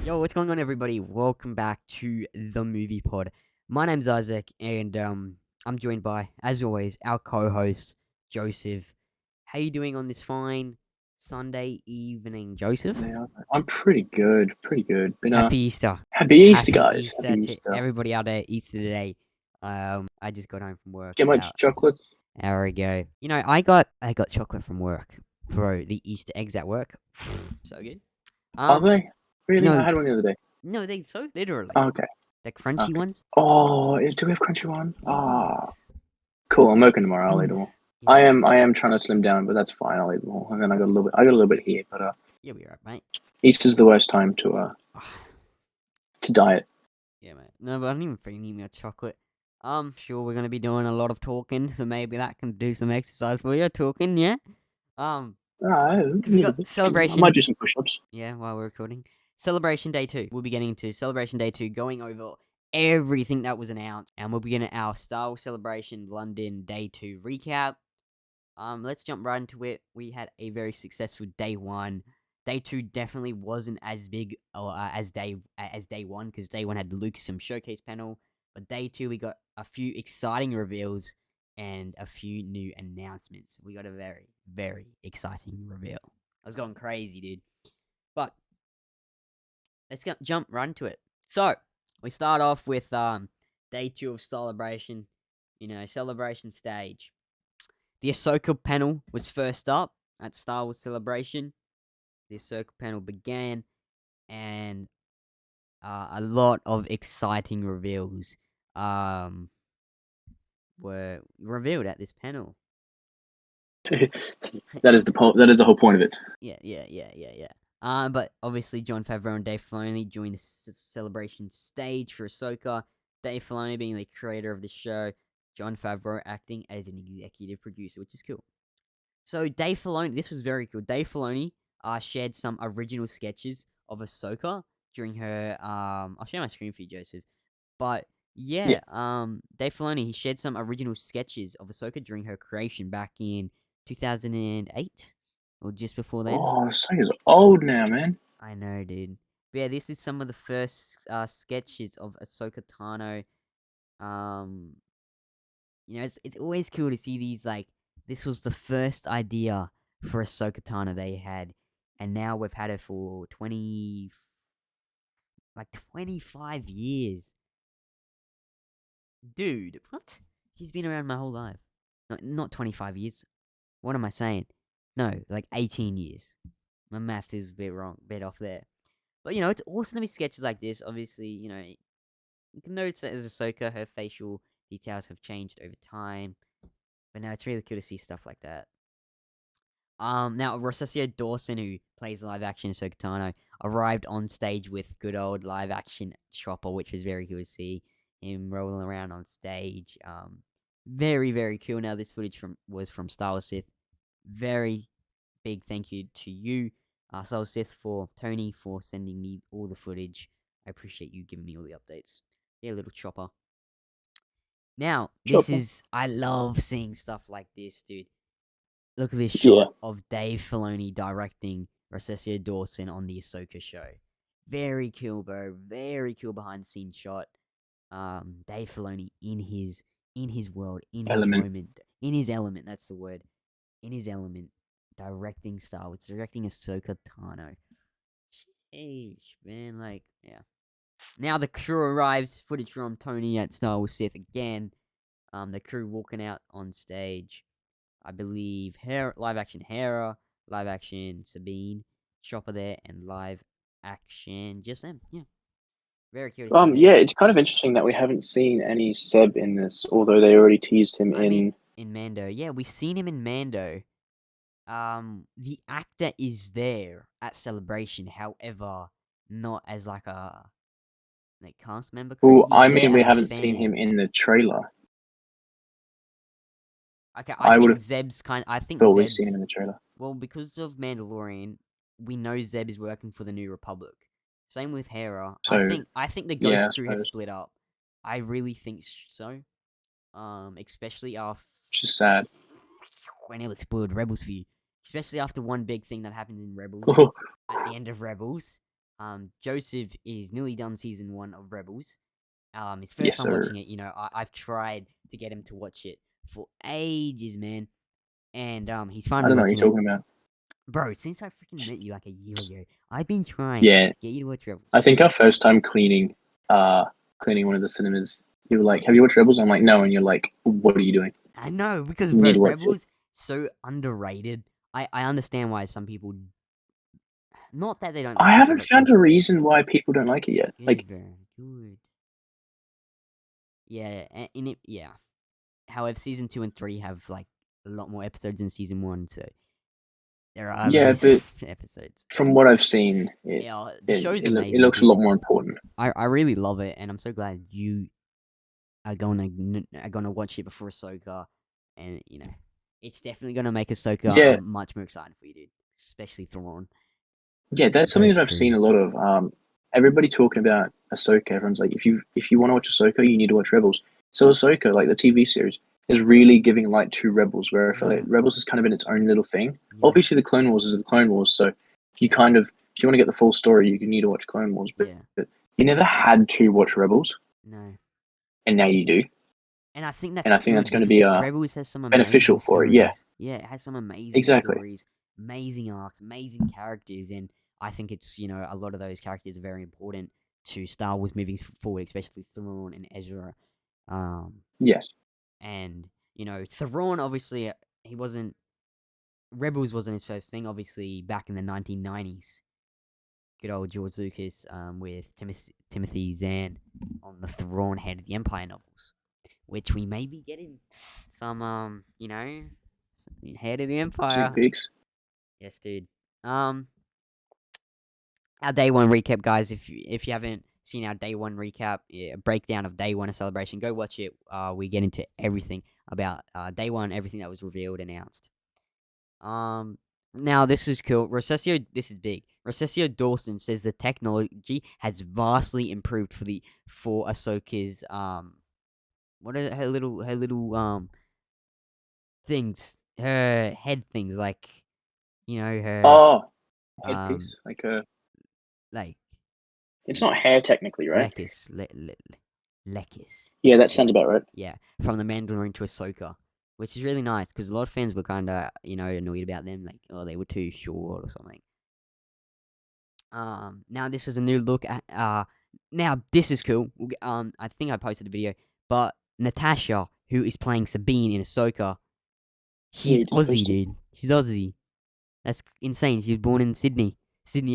Yo, what's going on, everybody? Welcome back to the Movie Pod. My name's Isaac, and I'm joined by, as always, our co-host Joseph. How you doing on this fine Sunday evening, Joseph? Yeah, I'm pretty good. Been Happy Easter! happy Easter, Happy guys. Easter Happy to Easter. everybody out there. Easter today. I just got home from work Get about much chocolates? an hour ago. You know, I got chocolate from work, bro. The Easter eggs at work, so good. Are they? Really? I No, had one the other day. no, they so literally Oh, okay. the crunchy Okay. ones. Oh, do we have crunchy one? Yeah. Cool. I'm working tomorrow. I'll eat them all. Yes. I Yes. am. I am trying to slim down, but that's fine. I'll eat them all. And then I got a little bit. I got a little bit here, but You'll be right, mate. Easter's the worst time to diet. Yeah, mate. No, but I didn't even freaking eat my chocolate. I'm sure we're gonna be doing a lot of talking, so maybe that can do some exercise for you. Talking, yeah. A Because we little got bit. I celebration. might do some push-ups. Yeah, while we're recording, Celebration Day 2. We'll be getting into Celebration Day 2, going over everything that was announced, and we'll be getting our Star Wars Celebration London Day 2 recap. Let's jump right into it. We had a very successful day 1. Day 2 definitely wasn't as big as day 1, because day 1 had the Lucasfilm showcase panel, but day 2 we got a few exciting reveals and a few new announcements. We got a very, very exciting reveal. I was going crazy, dude. But let's jump right into it. So we start off with day 2 of Celebration. Celebration stage. The Ahsoka panel was first up at Star Wars Celebration. The Ahsoka panel began, and a lot of exciting reveals were revealed at this panel. That is the whole point of it. Yeah. But obviously, Jon Favreau and Dave Filoni joined the celebration stage for Ahsoka. Dave Filoni being the creator of the show, Jon Favreau acting as an executive producer, which is cool. So Dave Filoni, this was very cool. Dave Filoni shared some original sketches of Ahsoka during her. I'll share my screen for you, Joseph. But Yeah. Dave Filoni, he shared some original sketches of Ahsoka during her creation back in 2008 or just before then. Oh, Ahsoka's old now, man. I know, dude. But yeah, this is some of the first sketches of Ahsoka Tano. It's always cool to see these, like, this was the first idea for Ahsoka Tano they had, and now we've had it for 25 years. Dude, what? She's been around my whole life. Not 25 years. What am I saying? No, like 18 years. My math is a bit off there. But, it's awesome to be sketches like this. Obviously, you can notice that as Ahsoka, her facial details have changed over time. But no, it's really cool to see stuff like that. Now, Rosario Dawson, who plays live action Ahsoka Tano, arrived on stage with good old live action Chopper, which was very cool to see him rolling around on stage. Very, very cool. Now, this footage was from Star Wars Sith. Very big thank you to you, Star Wars Sith, for Tony, for sending me all the footage. I appreciate you giving me all the updates. Yeah, little Chopper. Now, I love seeing stuff like this, dude. Look at this shot of Dave Filoni directing Rosario Dawson on the Ahsoka show. Very cool, bro. Very cool behind the scenes shot. Dave Filoni in his world, in his moment, in his element. That's the word. In his element, directing Star Wars, directing Ahsoka Tano. Sheesh, man. Like, yeah. Now the crew arrives. Footage from Tony at Star Wars Sith again. The crew walking out on stage. I believe live action Hera, live action Sabine, Chopper there, and live action just them. Yeah, very curious. Yeah, it's kind of interesting that we haven't seen any Seb in this, although they already teased him in Mando. Yeah, we've seen him in Mando. The actor is there at Celebration, however, not as like a cast member. Well, I mean, we haven't seen him in the trailer. Okay, I think Zeb's I think thought we've seen him in the trailer. Well, because of Mandalorian, we know Zeb is working for the New Republic. Same with Hera. So, I think the Ghost crew has split up. I really think so. Especially after. Which is sad. I nearly spoiled Rebels for you. Especially after one big thing that happens in Rebels at the end of Rebels. Joseph is nearly done season 1 of Rebels. His first Yes, time sir. watching it. I've tried to get him to watch it for ages, man. And he's I finally don't know what watching you're it. talking about. Bro, since I freaking met you like a year ago, I've been trying Yeah, to get you to watch Rebels. I think our first time cleaning one of the cinemas, you were like, "Have you watched Rebels?" I'm like, "No," and you're like, "What are you doing? I know, because You need bro, to watch it." Rebels so underrated. I understand why some people, not that they don't I like it, haven't but some found a reason why people don't like it yet. good, Like, bro, good. Yeah, in it, yeah. However, season 2 and 3 have like a lot more episodes than season 1, so there are yeah, but those episodes. from what I've seen, Yeah, the show's it amazing, looks a dude. lot more important. I really love it, and I'm so glad you are gonna watch it before Ahsoka, and it's definitely gonna make Ahsoka Yeah, much more exciting for you, dude. Especially Thrawn. yeah, that's something Ghost that I've Crew. seen a lot of. Everybody talking about Ahsoka. Everyone's like, if you want to watch Ahsoka, you need to watch Rebels. So Ahsoka, like the TV series, is really giving light to Rebels, where I feel like Yeah, Rebels has kind of been its own little thing. yeah, Obviously, the Clone Wars is the Clone Wars, so if you want to get the full story, you need to watch Clone Wars. But, yeah. but you never had to watch Rebels, No, and now you do, and I think and I that's think that's good going to be because Rebels has some beneficial amazing for it. Yeah, stories. Yeah, it has some amazing exactly. stories, amazing arcs, amazing characters, and I think it's a lot of those characters are very important to Star Wars moving forward, especially Thrawn and Ezra. Um, Yes. and Thrawn obviously he wasn't Rebels wasn't his first thing. Obviously, back in the 1990s, good old George Lucas with Timothy Zahn on the Thrawn Head of the Empire novels, which we may be getting some Head of the Sneak Empire. peeks. Yes, dude. Um, our day one recap, guys. If you haven't seen our day one recap, yeah, breakdown of day one of celebration, go watch it. We get into everything about day one, everything that was revealed, announced. Now this is cool. This is big. Recessio Dawson says the technology has vastly improved for Ahsoka's what are her little things, her head things, like her Oh, um headpiece. like It's not hair technically, right? Lekis. Yeah, that Yeah, sounds about right. yeah, from the Mandalorian to Ahsoka, which is really nice because a lot of fans were kind of annoyed about them, like, oh, they were too short or something. Now this is a new look at. Now this is cool. I think I posted a video, but Natasha, who is playing Sabine in Ahsoka, Yeah, she's you just Aussie, posted. dude. She's Aussie. That's insane. She was born in Sydney,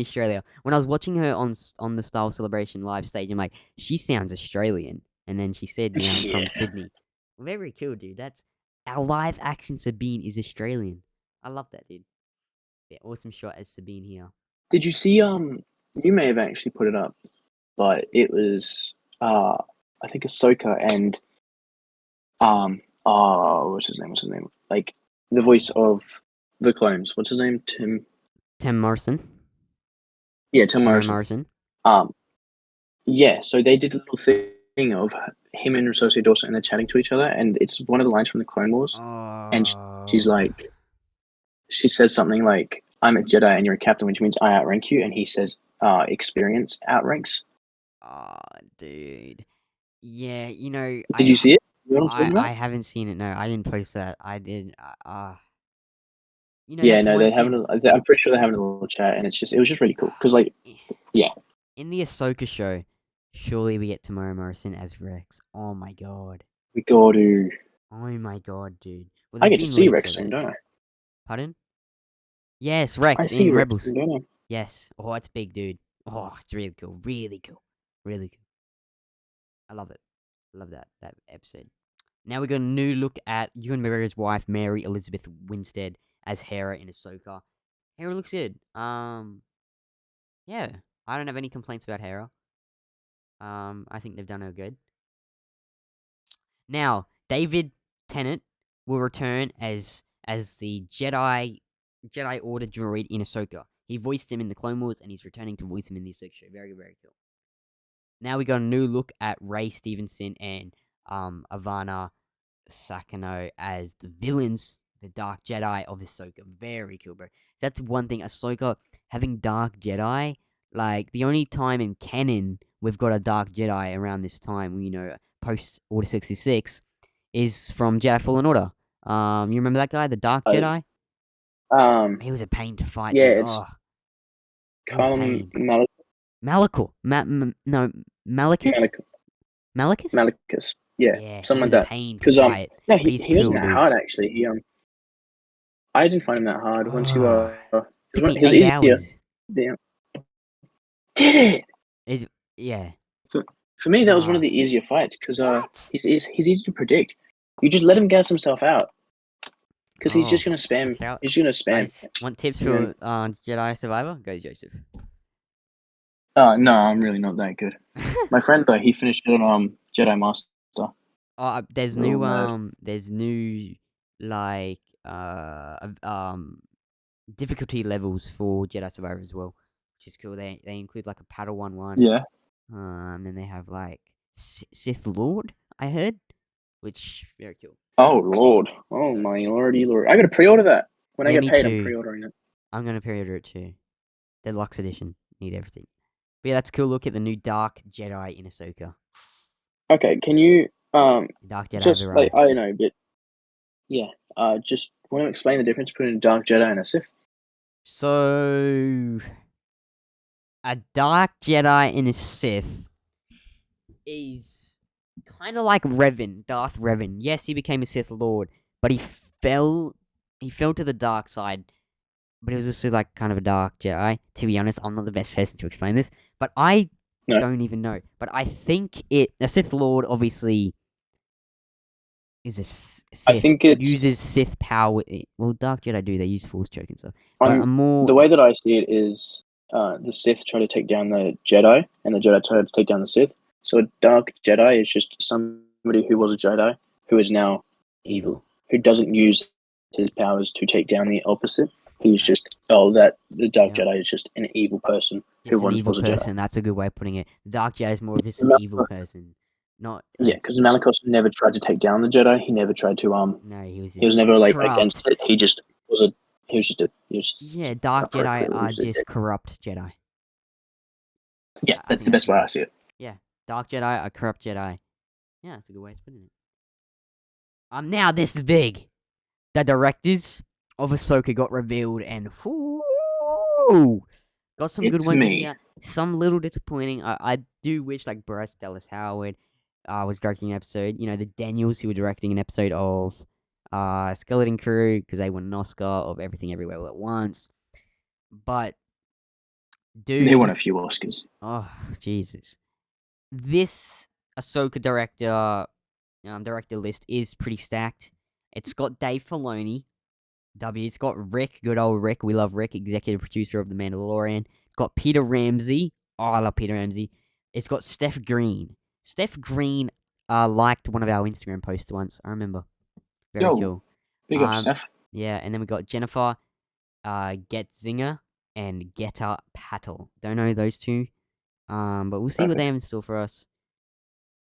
Australia. When I was watching her on the Star Wars Celebration live stage, I'm like, she sounds Australian. And then she said, I'm from Yeah. Sydney. Very cool, dude. That's our live action Sabine is Australian. I love that, dude. Yeah, awesome shot as Sabine here. Did you see? You may have actually put it up, but it was I think Ahsoka and what's his name? What's his name? Like the voice of the clones. What's his name? Tim Morrison. Yeah, Tim Tamara Morrison. Morrison. Um, yeah. So they did a little thing of him and Rosario Dawson, and they're chatting to each other, and it's one of the lines from the Clone Wars, and she's Oh. like, she says something like, "I'm a Jedi and you're a captain," which means I outrank you, and he says, "Experience outranks." Oh, dude. Yeah, Did you see it? You know what I'm I talking I about? haven't seen it. No, I didn't post that. I did. Yeah, That's no, one they're having. thing. I'm pretty sure they're having a little chat, and it was just really cool because, like, yeah, In the Ahsoka show, surely we get Tamara Morrison as Rex. Oh my god. we got to. Oh my god, dude. Well, I there's get to been see leaks Rex of soon, it. don't I? Pardon? Yes, I Rex see in Rex Rebels. soon, don't I? Yes. Oh, it's big, dude. Oh, it's really cool. Really cool. Really cool. I love it. Love that episode. Now we got a new look at Ewan McGregor's wife, Mary Elizabeth Winstead, as Hera in Ahsoka. Hera looks good. Yeah, I don't have any complaints about Hera. I think they've done her good. Now, David Tennant will return as the Jedi Order droid in Ahsoka. He voiced him in the Clone Wars, and he's returning to voice him in this show. Very, very cool. Now we got a new look at Ray Stevenson and Ivana Sakano as the villains, the Dark Jedi of Ahsoka. Very cool, bro. That's one thing. Ahsoka having Dark Jedi Like, the only time in canon we've got a Dark Jedi around this time, post Order 66, is from Jedi Fallen Order. You remember that guy, the Dark Uh, Jedi? um, He was a pain to fight, yeah, dude. it's Oh, he was a pain. Mal- Malachor. No, Malachus? Malik- Malachus? Malicus. Yeah, Yeah, he something like was a that. pain to Because fight, no, but he, he's he wasn't cool, that dude. hard actually. I didn't find him that hard once you Oh, he took me was 8 easier. hours. Yeah. Did it? Yeah. For me, that was one of Ah, the easier fights because what? he's easy to predict. You just let him gas himself out because he's Oh, just gonna spam. watch out. He's just gonna spam. Guys, want tips And then, for Jedi Survivor? Go Joseph. no, I'm really not that good. My friend though, he finished it on Jedi Master. There's Little new nerd. like difficulty levels for Jedi Survivor as well, which is cool. They include like a Padawan one. Yeah. And then they have like Sith Lord, I heard, which very cool. Oh Lord. Oh So my lordy Lord. I gotta pre-order that. When I yeah, get me paid, I'm too. pre-ordering it. I'm gonna pre-order it too. Deluxe edition, need everything. But yeah, that's a cool look at the new Dark Jedi in Ahsoka. Okay, can you Dark Jedi have just like arrived. I don't know, but yeah, just want to explain the difference between a Dark Jedi and a Sith? So a Dark Jedi and a Sith is kind of like Revan, Darth Revan. Yes, he became a Sith Lord, but he fell to the dark side. But it was also like kind of a dark Jedi. To be honest, I'm not the best person to explain this, but I No, don't even know. But I think a Sith Lord obviously is a I Sith, think it's uses Sith power. Well, Dark Jedi do, they use Force choke and stuff. But on I'm more, the way that I see it is the Sith try to take down the Jedi, and the Jedi try to take down the Sith. So a Dark Jedi is just somebody who was a Jedi who is now evil, who doesn't use his powers to take down the opposite. He's just that the Dark yeah, Jedi is just an evil person who just an once evil was a Jedi. person. That's a good way of putting it. The Dark Jedi is more of just an evil person. Not Yeah, because Malikos never tried to take down the Jedi. He never tried to no, he was He was just never like corrupt. against it. He just was a. He was just Yeah, Dark Jedi appropriately are used it. just corrupt Jedi. Yeah, I that's think the that's best a way good I see it. Yeah, Dark Jedi are corrupt Jedi. Yeah, that's a good way of putting it. Now this is big. The directors of Ahsoka got revealed, and whoo, got some good It's ones in me. here. Some little disappointing. I do wish like Bryce Dallas Howard was directing an episode. You know, the Daniels who were directing an episode of Skeleton Crew because they won an Oscar of Everything Everywhere All at Once. But They won a dude, few Oscars. oh Jesus, this Ahsoka director list is pretty stacked. It's got Dave Filoni, It's got Rick, good old Rick. We love Rick, executive producer of The Mandalorian. It's got Peter Ramsey. Oh, I love Peter Ramsey. It's got Steph Green. Steph Green liked one of our Instagram posts once. I remember. Very Yo, cool. big up, Steph. Yeah, and then we got Jennifer Getzinger and Geta Patel. Don't know those two. But we'll see what they have in store for us.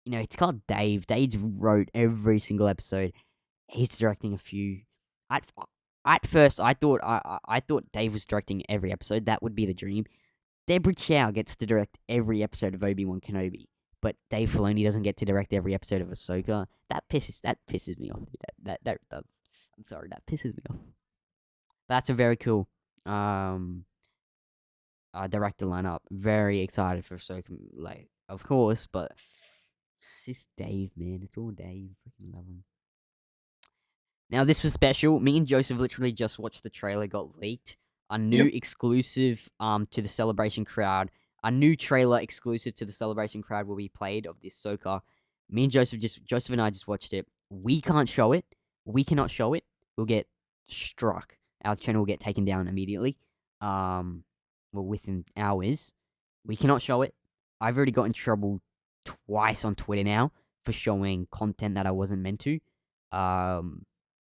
You know, it's got Dave. Dave wrote every single episode. He's directing a few. At first, I thought Dave was directing every episode. That would be the dream. Deborah Chow gets to direct every episode of Obi-Wan Kenobi, but Dave Filoni doesn't get to direct every episode of Ahsoka. That pisses me off. That does. I'm sorry, that pisses me off. That's a very cool director lineup. Very excited for Ahsoka, like of course, but it's just Dave, man. It's all Dave. Freaking love him. Now, this was special. Me and Joseph literally just watched the trailer got leaked. A new exclusive to the Celebration crowd. A new trailer exclusive to the Celebration crowd will be played of this Ahsoka. Me and Joseph and I just watched it. We can't show it. We cannot show it. We'll get struck. Our channel will get taken down immediately. Well, within hours. We cannot show it. I've already got in trouble twice on Twitter now for showing content that I wasn't meant to.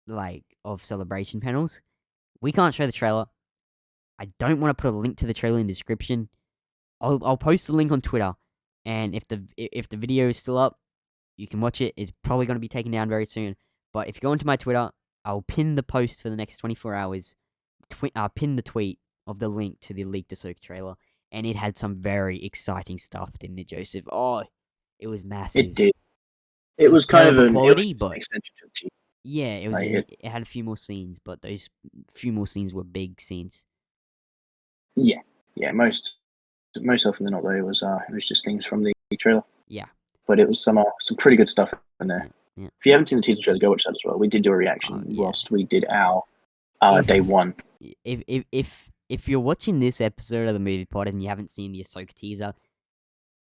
Like of Celebration panels. We can't show the trailer. I don't want to put a link to the trailer in the description. I'll post the link on Twitter, and if the video is still up, you can watch it. It's probably going to be taken down very soon. But if you go onto my Twitter, I'll pin the post for the next 24 hours. Pin the tweet of the link to the leaked Ahsoka trailer, and it had some very exciting stuff, didn't it, Joseph? Oh, it was massive. It did. It was kind of terrible an quality, it was but an extension to the team. yeah, it was. Like, It had a few more scenes, but those few more scenes were big scenes. Yeah. Most often than not, though, it was just things from the trailer. Yeah. But it was some pretty good stuff in there. Yeah. If you haven't seen the teaser trailer, go watch that as well. We did do a reaction whilst we did our day one. If you're watching this episode of the Movie Pod and you haven't seen the Ahsoka teaser,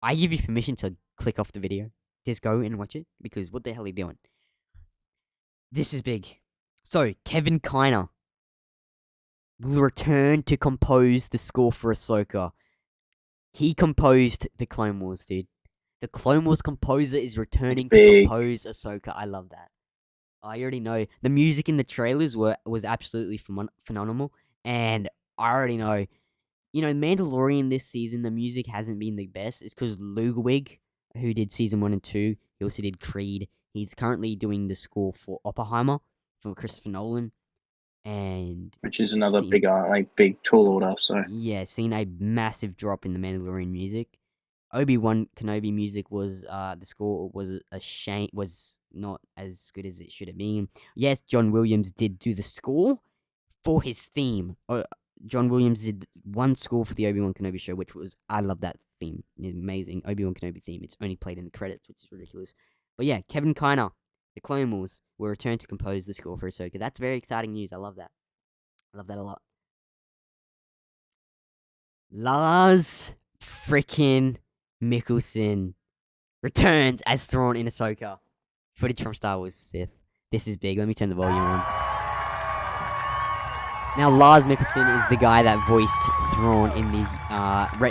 I give you permission to click off the video. Just go and watch it, because what the hell are you doing? This is big. So, Kevin Kiner will return to compose the score for Ahsoka. He composed the Clone Wars, dude. The Clone Wars composer is returning to compose Ahsoka. I love that. I already know. The music in the trailers was absolutely phenomenal. And I already know, Mandalorian this season, the music hasn't been the best. It's because Ludwig, who did season 1 and 2, he also did Creed. He's currently doing the score for Oppenheimer for Christopher Nolan. And which is another big tall order. So yeah, seen a massive drop in the Mandalorian music. Obi-Wan Kenobi music was the score was not as good as it should have been. Yes, John Williams did do the score for his theme. John Williams did one score for the Obi-Wan Kenobi show, which was, I love that theme. It's amazing. Obi-Wan Kenobi theme. It's only played in the credits, which is ridiculous. But yeah, Kevin Kiner, the Clone Wars, will return to compose the score for Ahsoka. That's very exciting news. I love that. I love that a lot. Lars freaking Mikkelsen returns as Thrawn in Ahsoka. Footage from Star Wars Sith. This is big. Let me turn the volume on. Now, Lars Mikkelsen is the guy that voiced Thrawn in the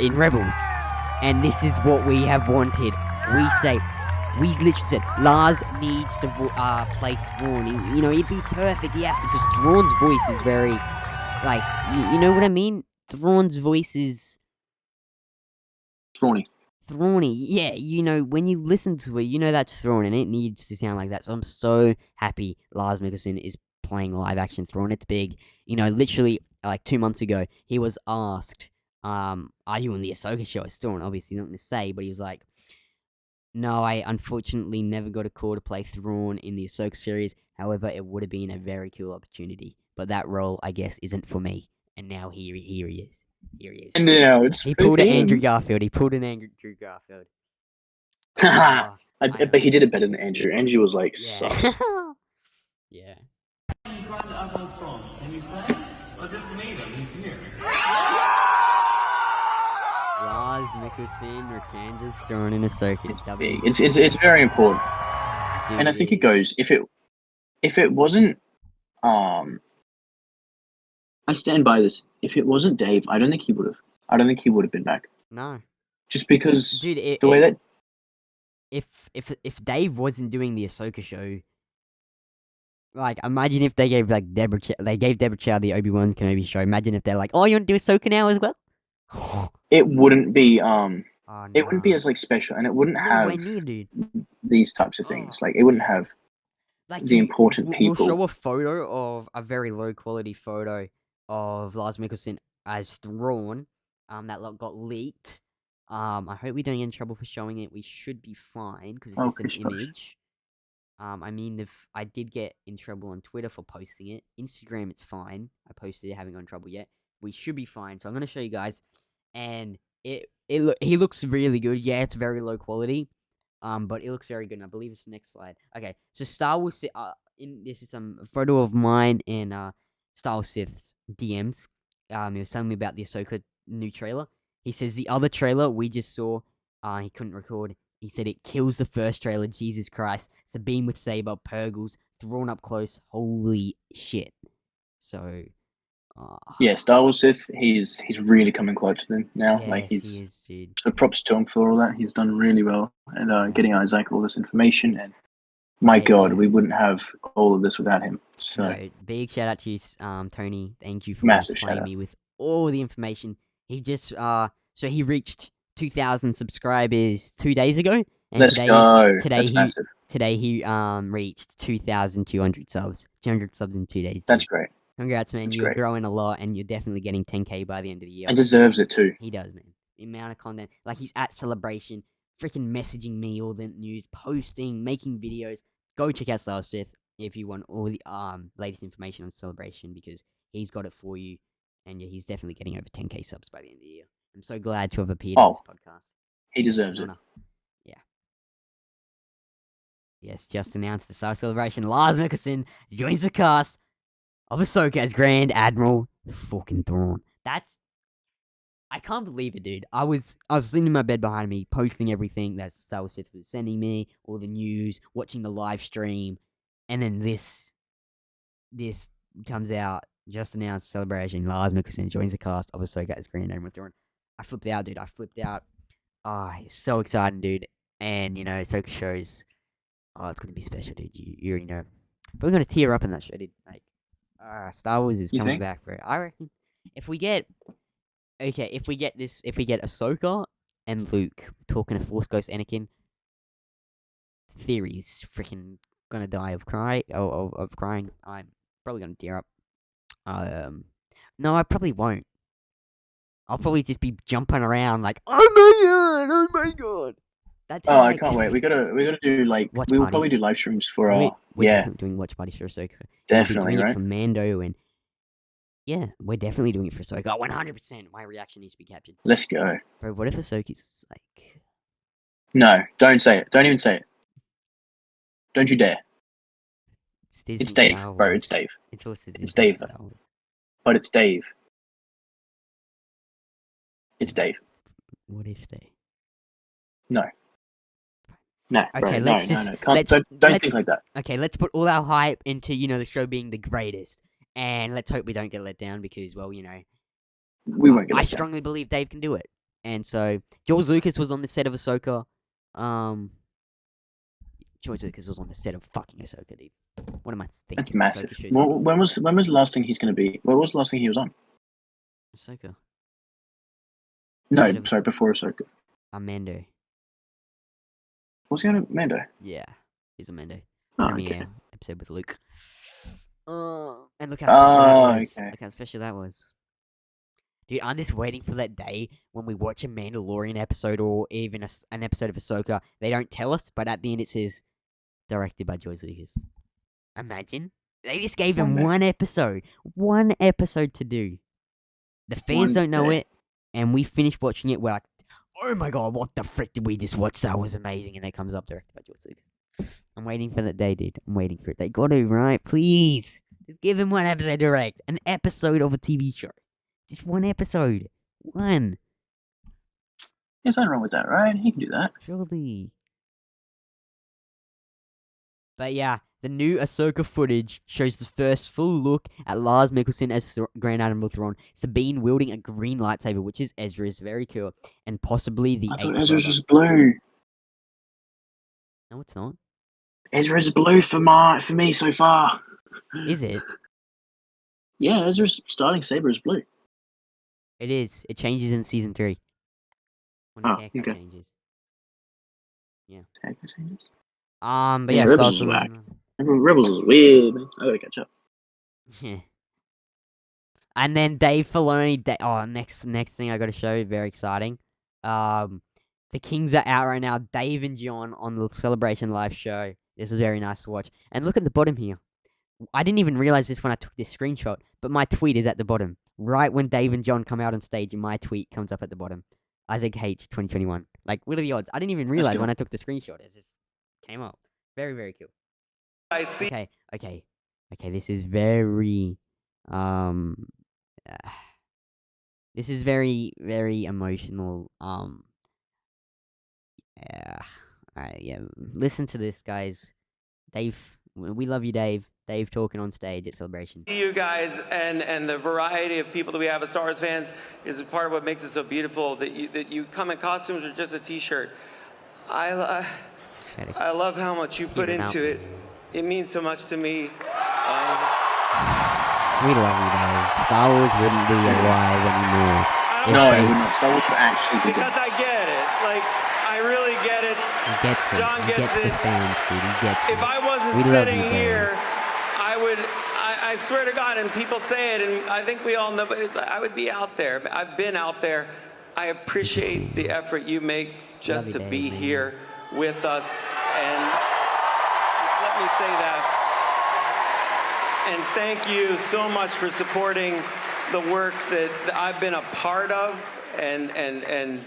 in Rebels, and this is what we have wanted. We literally said Lars needs to play Thrawn. It'd be perfect. He has to, because Thrawn's voice is very, you know what I mean. Thrawn's voice is Thrawny. Yeah, when you listen to it, that's Thrawn, and it needs to sound like that. So I'm so happy Lars Mikkelsen is playing live action Thrawn. It's big. Literally, 2 months ago, he was asked, are you on the Ahsoka show as Thrawn? Obviously, not going to say, but he was like, no, I unfortunately never got a call to play Thrawn in the Ahsoka series. However, it would have been a very cool opportunity. But that role, I guess, isn't for me. And now here he is. And now he pulled an Andrew Garfield. But he did it better than Andrew. Andrew was sus. Yeah. Grand Admiral Thrawn, can you say? I just need him. He's here. Lars Mikkelsen returns as Thrawn in Ahsoka. It's big. It's very important. Dude, and I think it goes, if it wasn't I stand by this. If it wasn't Dave, I don't think he would have been back. No. Just because dude, the way that if Dave wasn't doing the Ahsoka show, imagine if they gave Deborah Chow the Obi-Wan Kenobi show. Imagine if they're like, oh, you want to do Ahsoka now as well? It wouldn't be no. It wouldn't be as special, and it wouldn't have these types of things. It wouldn't have the important people. We'll show a photo of a very low quality photo of Lars Mikkelsen as Thrawn, that got leaked. I hope we don't get in trouble for showing it. We should be fine, because it's just an image. I did get in trouble on Twitter for posting it. Instagram, it's fine. I posted it, haven't got in trouble yet. We should be fine. So I'm gonna show you guys, and he looks really good. Yeah, it's very low quality, but it looks very good. And I believe it's the next slide. Okay, so Star Wars. This is some photo of mine and Star Wars Sith's DMs. He was telling me about the Ahsoka new trailer. He says the other trailer we just saw, he couldn't record. He said it kills the first trailer. Jesus Christ. Sabine with saber, Purgles, Thrawn up close. Holy shit. So, yeah, Star Wars Sith. He's really coming close to them now. Yes, he is, dude. So props to him for all that. He's done really well and getting Isaac all this information. And my God, we wouldn't have all of this without him. So no, big shout out to you, Tony. Thank you for supplying me with all the information. He just so he reached 2,000 subscribers 2 days ago, and Let's go. Today he reached 2,200 subs. 200 subs in 2 days. That's great. Congrats, man. You're growing a lot, and you're definitely getting 10K by the end of the year. And deserves it too. He does, man. The amount of content. Like, he's at Celebration, freaking messaging me all the news, posting, making videos. Go check out Star Sith if you want all the latest information on Celebration, because he's got it for you. And yeah, he's definitely getting over 10k subs by the end of the year. I'm so glad to have appeared on this podcast. He deserves it. Yeah. Yes, just announced the Star Celebration. Lars Mikkelsen joins the cast of Ahsoka as Grand Admiral fucking Thrawn. I can't believe it, dude. I was sitting in my bed behind me, posting everything that Star Wars Sith was sending me, all the news, watching the live stream, and then this comes out. Just announced Celebration. Lars Mikkelsen joins the cast of Ahsoka as Grand Admiral Thrawn. I flipped out, dude. It's so exciting, dude. And, Ahsoka shows... Oh, it's going to be special, dude. You already know. But we're going to tear up in that show, dude. Like, Star Wars is coming back, bro. I reckon if we get Ahsoka and Luke talking to Force Ghost Anakin, Theory's freaking going to die of crying. I'm probably going to tear up. No, I probably won't. I'll probably just be jumping around like, oh my god. I can't wait. We gotta do we will probably do live streams for we're definitely doing watch parties for Ahsoka. Definitely, doing right? It for Mando, and yeah, we're definitely doing it for Ahsoka. 100%. My reaction needs to be captured. Let's go. Bro, what if Ahsoka's like? No, don't say it. Don't even say it. Don't you dare. It's Dave, bro. It's Dave. It's also It's Dave. But it's Dave. It's Dave. What if they? No. No, okay, bro, don't think like that. Okay, let's put all our hype into, the show being the greatest. And let's hope we don't get let down because, well, we won't get let down. I strongly believe Dave can do it. And so, George Lucas was on the set of Ahsoka. George Lucas was on the set of fucking Ahsoka, dude. What am I thinking? That's massive. When was the last thing he's going to be? What was the last thing he was on? Ahsoka. No, sorry, before Ahsoka. Mando. Was he on Mando? Yeah, he's on Mando. Oh, Premiere episode with Luke. And look how special that was. Okay. Look how special that was. Dude, I'm just waiting for that day when we watch a Mandalorian episode or even an episode of Ahsoka. They don't tell us, but at the end it says, directed by George Lucas. Imagine. They just gave him one episode. One episode to do. The fans don't know it, and we finish watching it, we're like, oh my god, what the frick did we just watch? That was amazing. And it comes up directed by George Lucas. I'm waiting for that day, dude. I'm waiting for it. They got to, right? Please. Just give him one episode direct. An episode of a TV show. Just one episode. One. There's nothing wrong with that, right? He can do that. Surely. But yeah, the new Ahsoka footage shows the first full look at Lars Mikkelsen as Grand Admiral Thrawn, Sabine wielding a green lightsaber, which is Ezra's, very cool, and possibly the I thought Ezra's was blue. No, it's not. Ezra's blue for me so far. Is it? Yeah, Ezra's starting saber is blue. It is. It changes in season 3. When his haircut changes. Yeah. Haircut changes. But yeah, Rebels is whack. Rebels is weird, man. I gotta catch up. Yeah. And then Dave Filoni. Next thing I gotta show you, very exciting. The Kings are out right now. Dave and John on the Celebration live show. This is very nice to watch. And look at the bottom here. I didn't even realize this when I took this screenshot, but my tweet is at the bottom. Right when Dave and John come out on stage, my tweet comes up at the bottom. Isaac H 2021. Like, what are the odds? I didn't even realize when I took the screenshot. It just came up. Very, very cool. I see. Okay. This is very, this is very, very emotional. Alright, yeah. Listen to this, guys. Dave, we love you, Dave. Dave talking on stage at Celebration. You guys and the variety of people that we have as Star Wars fans is part of what makes it so beautiful. That you come in costumes or just a T-shirt. I love how much you put into it. It means so much to me. We love you, Dave. Star Wars wouldn't be alive anymore. No, it would not. Star Wars would actually be because I get it. Like, I really get it. He gets it. John He gets the fans, dude. He gets it. If I wasn't sitting here, I swear to God, and people say it, and I think we all know, but I would be out there. I've been out there. I appreciate the effort you make just to be here with us. And just let me say that. And thank you so much for supporting the work that I've been a part of and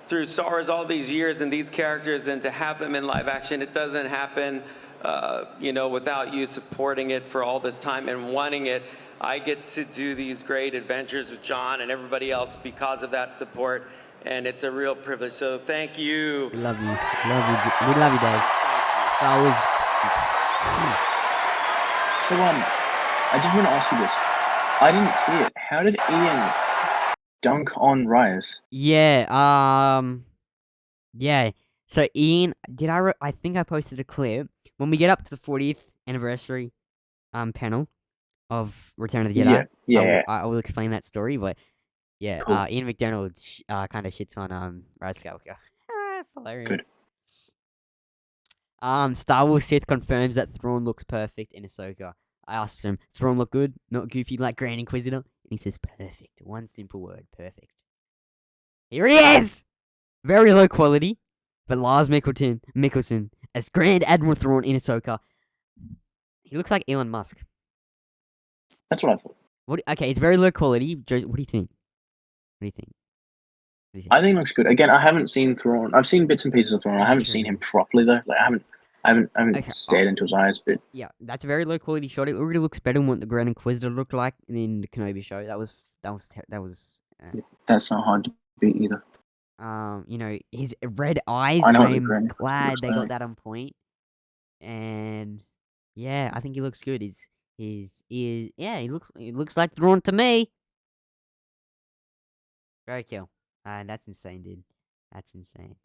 through Star Wars all these years and these characters, and to have them in live action, it doesn't happen, without you supporting it for all this time and wanting it. I get to do these great adventures with John and everybody else because of that support, and it's a real privilege. So thank you. We love you. We love you, Dave. That was. So, I just want to ask you this. I didn't see it. How did Ian dunk on Rise? Yeah. Yeah. So Ian, I think I posted a clip when we get up to the 40th anniversary, panel of Return of the Jedi. Yeah. I will explain that story, but yeah. Cool. Ian McDonald kind of shits on Rise Skywalker. That's hilarious. Good. Star Wars Sith confirms that Thrawn looks perfect in Ahsoka. I asked him, Thrawn look good, not goofy like Grand Inquisitor? And he says, perfect. One simple word, perfect. Here he is! Very low quality, but Lars Mikkelsen as Grand Admiral Thrawn in Ahsoka. He looks like Elon Musk. That's what I thought. Okay, it's very low quality. What do you think? I think it looks good. Again, I haven't seen Thrawn. I've seen bits and pieces of Thrawn. I haven't seen him properly though. Like I haven't Okay, stared into his eyes. But yeah, that's a very low quality shot. It already looks better than what the Grand Inquisitor looked like in the Kenobi show. That was. that's not hard to beat either. His red eyes. I know what the I'm Grand glad looks they got like. that on point. And yeah, I think he looks good. His ears. Yeah, he looks like Thrawn to me. Very cool. That's insane, dude. That's insane.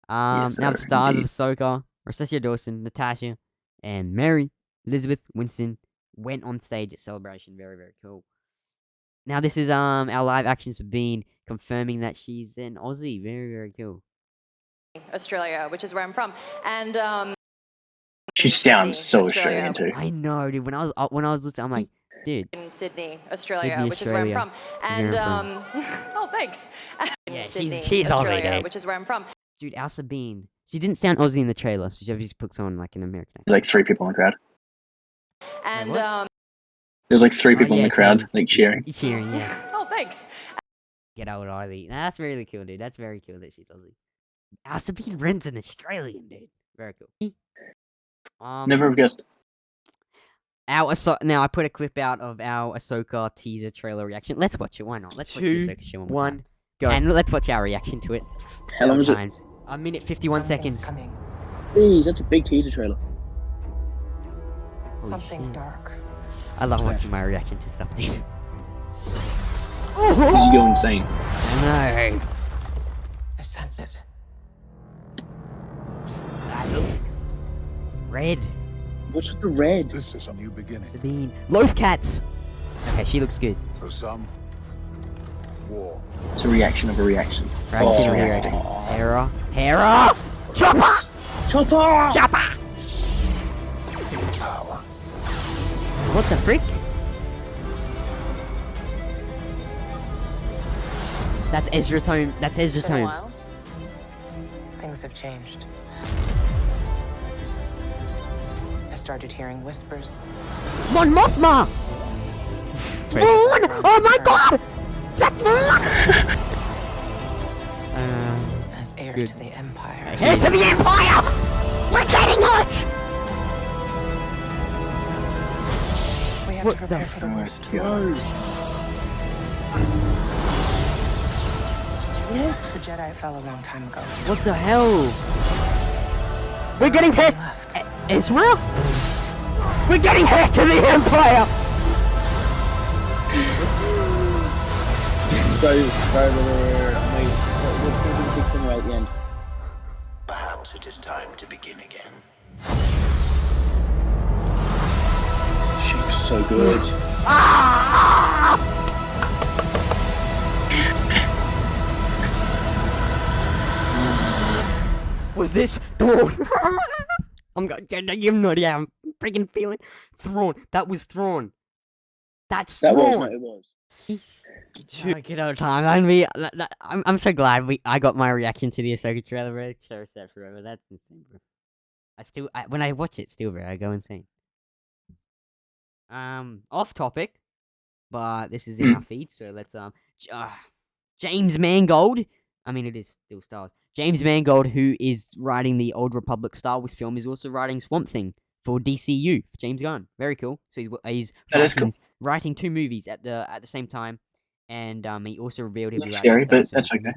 Yes, Now the sir, stars indeed. of Ahsoka, Rosario Dawson, Natasha, and Mary Elizabeth Winston went on stage at Celebration. Very, very cool. Now this is our live action Sabine confirming that she's an Aussie. Very, very cool. Australia, which is where I'm from, and She sounds so Australia. Australian too. I know, dude. When I was listening, I'm like, dude. in Sydney, Australia, Sydney, which is where I'm from, Australia. and She's oh, thanks. Yeah, Sydney, she's Aussie, Australia, dude. which is where I'm from, Dude, our Sabine. She didn't sound Aussie in the trailer, so she obviously puts on like an American accent. There's like 3 people in the crowd. and what? There's like 3 people in yeah, the crowd, same. like cheering. He's cheering, yeah. oh, thanks. Get old Riley. Nah, that's really cool, dude. That's very cool that she's Aussie. Our Sabine Wren's an Australian, dude. Very cool. Never have guessed. Now I put a clip out of our Ahsoka teaser trailer reaction. Let's watch it. Why not? Let's watch the Ahsoka show one more time. Go. And let's watch our reaction to it. How long is it? Times. A minute 51 seconds. Coming. Jeez, that's a big teaser trailer. Holy Something shit. dark. I love watching my reaction to stuff, dude. You go insane. I know. I sense it. That looks red. What's with the red? This is a new beginning. Sabine. Loaf cats. Okay, she looks good. For some, war. It's a reaction of a reaction. Reaction, Oh. reaction. Hera. Chopper. Chopper. Power. What the frick? That's Ezra's home. That's Ezra's It's been a home. while. Things have changed. I started hearing whispers. Mon Mothma! Thrawn! Oh my god! That's Thrawn! As heir Good. to the Empire. Heir to the Empire! We're getting it! We have What to the prepare for the worst. The Jedi fell a long time ago. What the hell? We're getting hit! Left. Ezra? We're getting hit to the Empire! Sorry, mate. What's going to be the big thing right at the end? Perhaps it is time to begin again. She's so good. Was this Thrawn? I'm no idea. I'm freaking feeling Thrawn. That was Thrawn. That's That was, Thrawn. no, it was. Good old time. I'm so glad I got my reaction to the Ahsoka trailer, bro. Cherish that forever. That's insane, bro. When I watch it, still, bro, I go insane. Off topic, but this is in our feed, so let's James Mangold. I mean, it is still Star Wars. James Mangold, who is writing the Old Republic Star Wars film, is also writing Swamp Thing for DCU. For James Gunn, very cool. So he's That is cool. writing 2 movies at the same time, and he also revealed he'll be Looks writing. scary, but Star that's Wars. okay.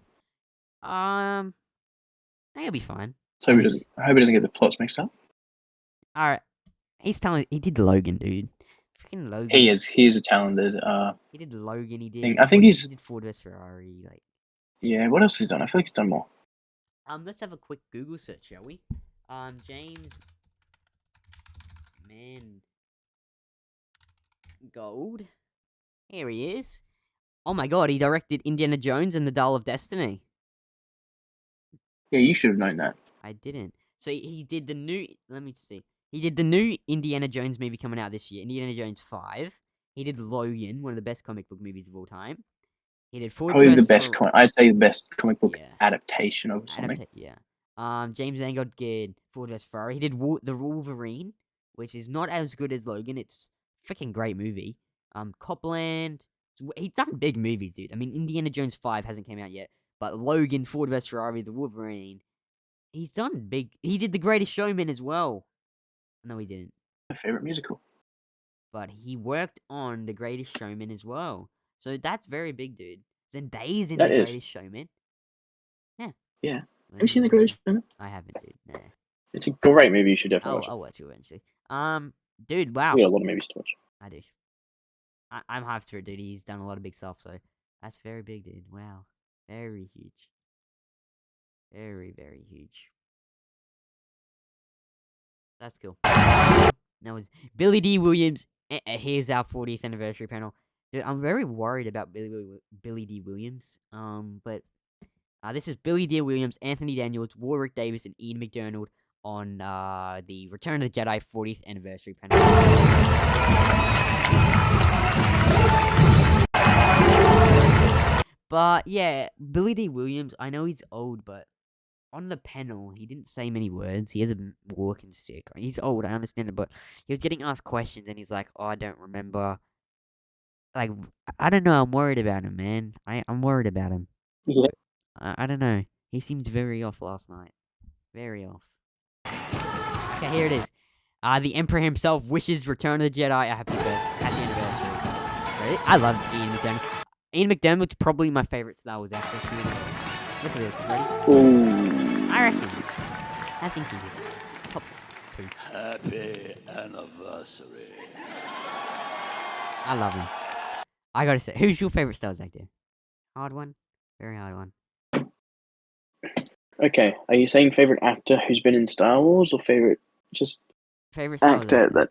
I think he'll be fine. So I hope he doesn't get the plots mixed up. All right, he's telling. He did Logan, dude. Freaking Logan. He is a talented. He did Logan. He did. I think he he's. did Ford vs Ferrari. Like. Yeah. What else has he done? I feel like he's done more. Let's have a quick Google search, shall we? James Mangold. Here he is. Oh my god, he directed Indiana Jones and the Dial of Destiny. Yeah, you should have known that. I didn't. So he did the new. Let me see. He did the new Indiana Jones movie coming out this year, Indiana Jones 5. He did Logan, one of the best comic book movies of all time. He did Ford Probably the vs. best. I'd say the best comic book Yeah. adaptation of something. James Mangold did Ford vs Ferrari. He did the Wolverine, which is not as good as Logan. It's a freaking great movie. Copland. He's done big movies, dude. I mean, Indiana Jones 5 hasn't came out yet, but Logan, Ford vs Ferrari, the Wolverine. He's done big. He did The Greatest Showman as well. No, he didn't. My favorite musical. But he worked on The Greatest Showman as well. So that's very big, dude. Zendaya's in The Greatest Showman. Yeah. Yeah. Have you seen The Greatest Showman? I haven't, dude. Nah. It's a great movie. You should definitely watch it. I'll watch it eventually. Dude, wow. We got a lot of movies to watch. I do. I'm hyped for it, dude. He's done a lot of big stuff, so that's very big, dude. Wow. Very huge. Very, very huge. That's cool. That was Billy D. Williams. Here's our 40th anniversary panel. Dude, I'm very worried about Billy D. Williams. But this is Billy D. Williams, Anthony Daniels, Warwick Davis, and Ian McDonald on the Return of the Jedi 40th anniversary panel. But yeah, Billy D. Williams, I know he's old, but on the panel, he didn't say many words. He has a walking stick. He's old, I understand it, but he was getting asked questions, and he's like, "Oh, I don't remember." Like, I don't know. I'm worried about him, man. I'm worried about him. Yeah. I don't know. He seemed very off last night. Very off. Okay, here it is. The Emperor himself wishes Return of the Jedi a happy anniversary. Ready? I love Ian McDermott. Ian McDermott's probably my favorite Star Wars actor. Look at this. Ready? Ooh. I reckon. I think he is. Top 2. Happy anniversary. I love him. I gotta say, who's your favorite Star Wars actor? Hard one? Very hard one. Okay, are you saying favorite actor who's been in Star Wars or favorite favorite Star Wars actor that?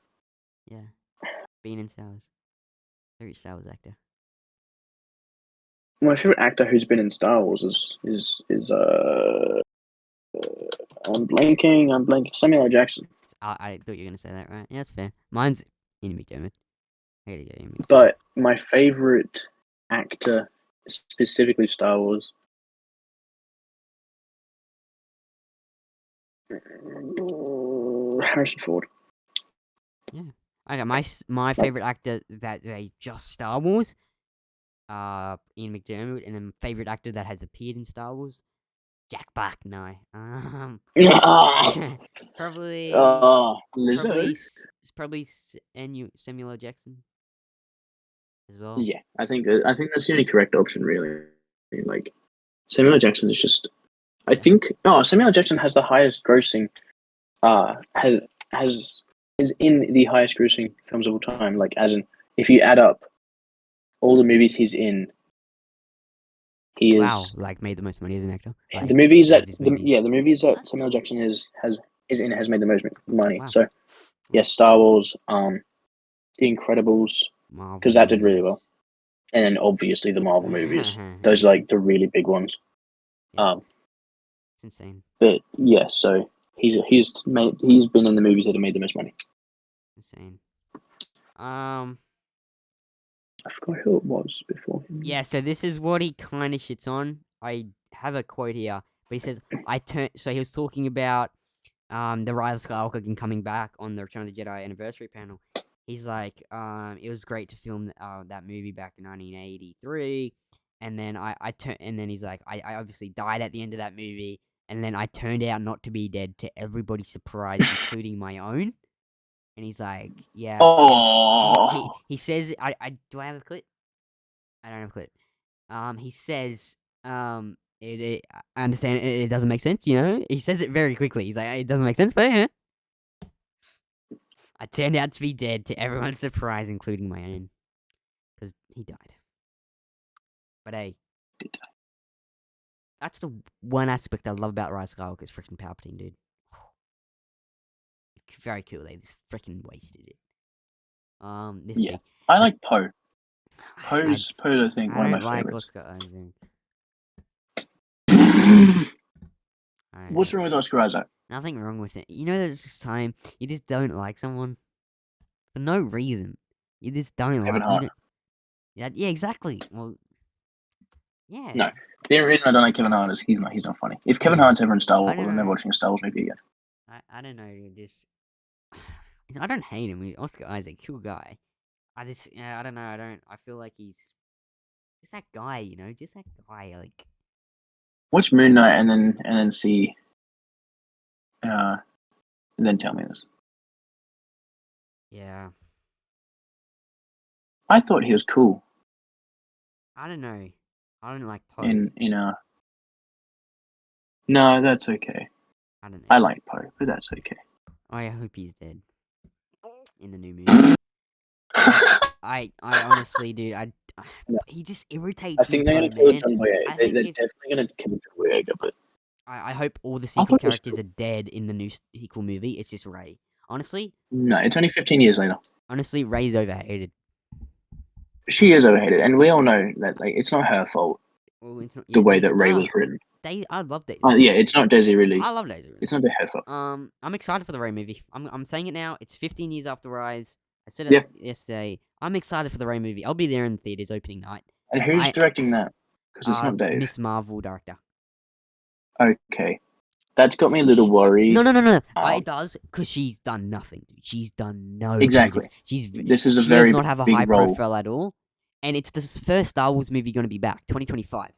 Yeah, being in Star Wars. Favorite Star Wars actor. My favorite actor who's been in Star Wars is I'm blanking. Samuel L. Jackson. I thought you were gonna say that, right? Yeah, that's fair. Mine's Ian McDermott. I gotta go Ian McDermott. But my favorite actor, specifically Star Wars, Harrison Ford. Yeah. Okay, my favorite actor that just Star Wars. Ian McDermott, and then favorite actor that has appeared in Star Wars, Jack Black. No. Probably. Lizzo. Probably Samuel L. Jackson. As well. Yeah, I think that's the only correct option, really. Like, Samuel L. Jackson is just. I think Samuel L. Jackson has the highest grossing. Is in the highest grossing films of all time. Like, as in, if you add up all the movies he's in, he is made the most money as an actor. Like, the movies that Samuel L. Jackson has made the most money. Wow. So, yes, Star Wars, The Incredibles, because that did really well, and then obviously the Marvel movies. Those are like the really big ones. It's insane. But yeah, so he's been in the movies that have made the most money. Insane. I forgot who it was before him. Yeah, so this is what he kind of shits on. I have a quote here, but he says, So he was talking about the Rise of Skywalker coming back on the Return of the Jedi anniversary panel. He's like, it was great to film that movie back in 1983, and then and then he's like, I obviously died at the end of that movie, and then I turned out not to be dead to everybody's surprise, including my own. And he's like, yeah. Oh, He says, do I have a clip? I don't have a clip. He says, I understand it doesn't make sense, you know? He says it very quickly. He's like, it doesn't make sense, but yeah. I turned out to be dead to everyone's surprise, including my own. Because he died. But hey. That's the one aspect I love about Rise of Skywalker is freaking Palpatine, dude. Very cool, they just freaking wasted it. yeah. I like Poe. Poe's, I think, one of my like favorites. Oscar Isaac. What's wrong with Oscar Isaac? Nothing wrong with it. You know, there's this time you just don't like someone for no reason. You just don't Kevin like. Hart. Yeah, exactly. Well, yeah. No, the only reason I don't like Kevin Hart is he's not funny. If Kevin Hart's ever in Star Wars, I'm never watching a Star Wars movie again. I don't know. I don't hate him. Oscar Isaac, cool guy. I don't know. I feel like he's just that guy. You know, just that guy. Like. Watch Moon Knight and then see. And then tell me this. Yeah. I thought he was cool. I don't know. I don't like Poe. No, that's okay. I don't know. I like Poe, but that's okay. I hope he's dead in the new movie. I honestly, dude, he just irritates me. I think they're gonna kill John Boyega. They're definitely gonna kill John Boyega, but I hope all the secret characters are dead in the new sequel movie. It's just Rey. Honestly, no, it's only 15 years later. Honestly, Rey's overhated. She is overhated, and we all know that it's not her fault. Well, it's not, the way that Rey was written. I love Daisy. Yeah, it's not Daisy Ridley. I love Daisy Ridley. It's not her fault. I'm excited for the Rey movie. I'm saying it now. It's 15 years after Rise. I said it yesterday. I'm excited for the Rey movie. I'll be there in the theaters opening night. And who's directing that? Because it's not Dave. Miss Marvel director. Okay. That's got me a little worried. No. It does, because she's done nothing, dude. She's done no Exactly. projects. She does not have a high profile at all. And it's the first Star Wars movie going to be back, 2025.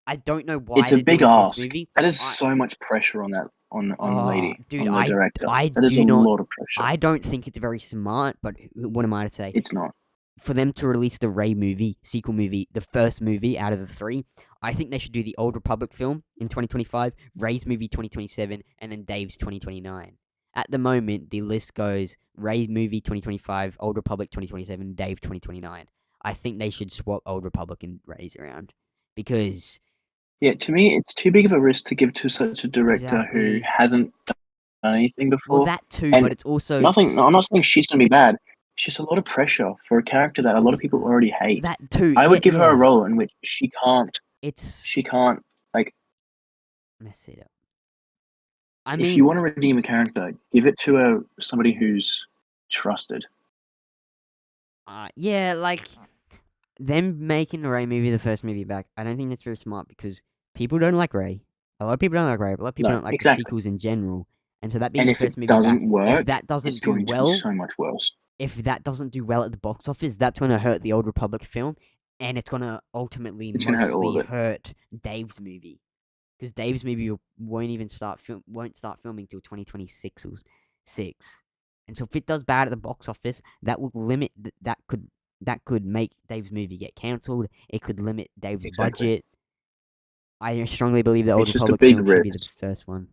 I don't know why. It's a big ask. That is so much pressure on that on the lady, dude, on the director. That is a lot of pressure. I don't think it's very smart, but what am I to say? It's not. For them to release the Rey movie, sequel movie, the first movie out of the three, I think they should do the Old Republic film in 2025, Rey's movie 2027, and then Dave's 2029. At the moment, the list goes Rey's movie 2025, Old Republic 2027, Dave 2029. I think they should swap Old Republic and Rey's around, because... Yeah, to me, it's too big of a risk to give to such a director who hasn't done anything before. Well, that too, but it's also... Nothing. I'm not saying she's going to be bad. It's just a lot of pressure for a character that a lot of people already hate. That too. I would give her a role in which she can't, mess it up. If you want to redeem a character, give it to somebody who's trusted. Yeah, them making the Rey movie the first movie back, I don't think that's very smart, because people don't like Rey. A lot of people don't like Rey, but a lot of people don't like the sequels in general. And so that being the first movie back, if that doesn't do well, it's so much worse. If that doesn't do well at the box office, that's going to hurt the Old Republic film, and it's going to ultimately mostly hurt Dave's movie, because Dave's movie won't start filming till 2026 or 6. And so if it does bad at the box office, that will limit that could make Dave's movie get cancelled. It could limit Dave's budget. I strongly believe the Old Republic film should be the first one.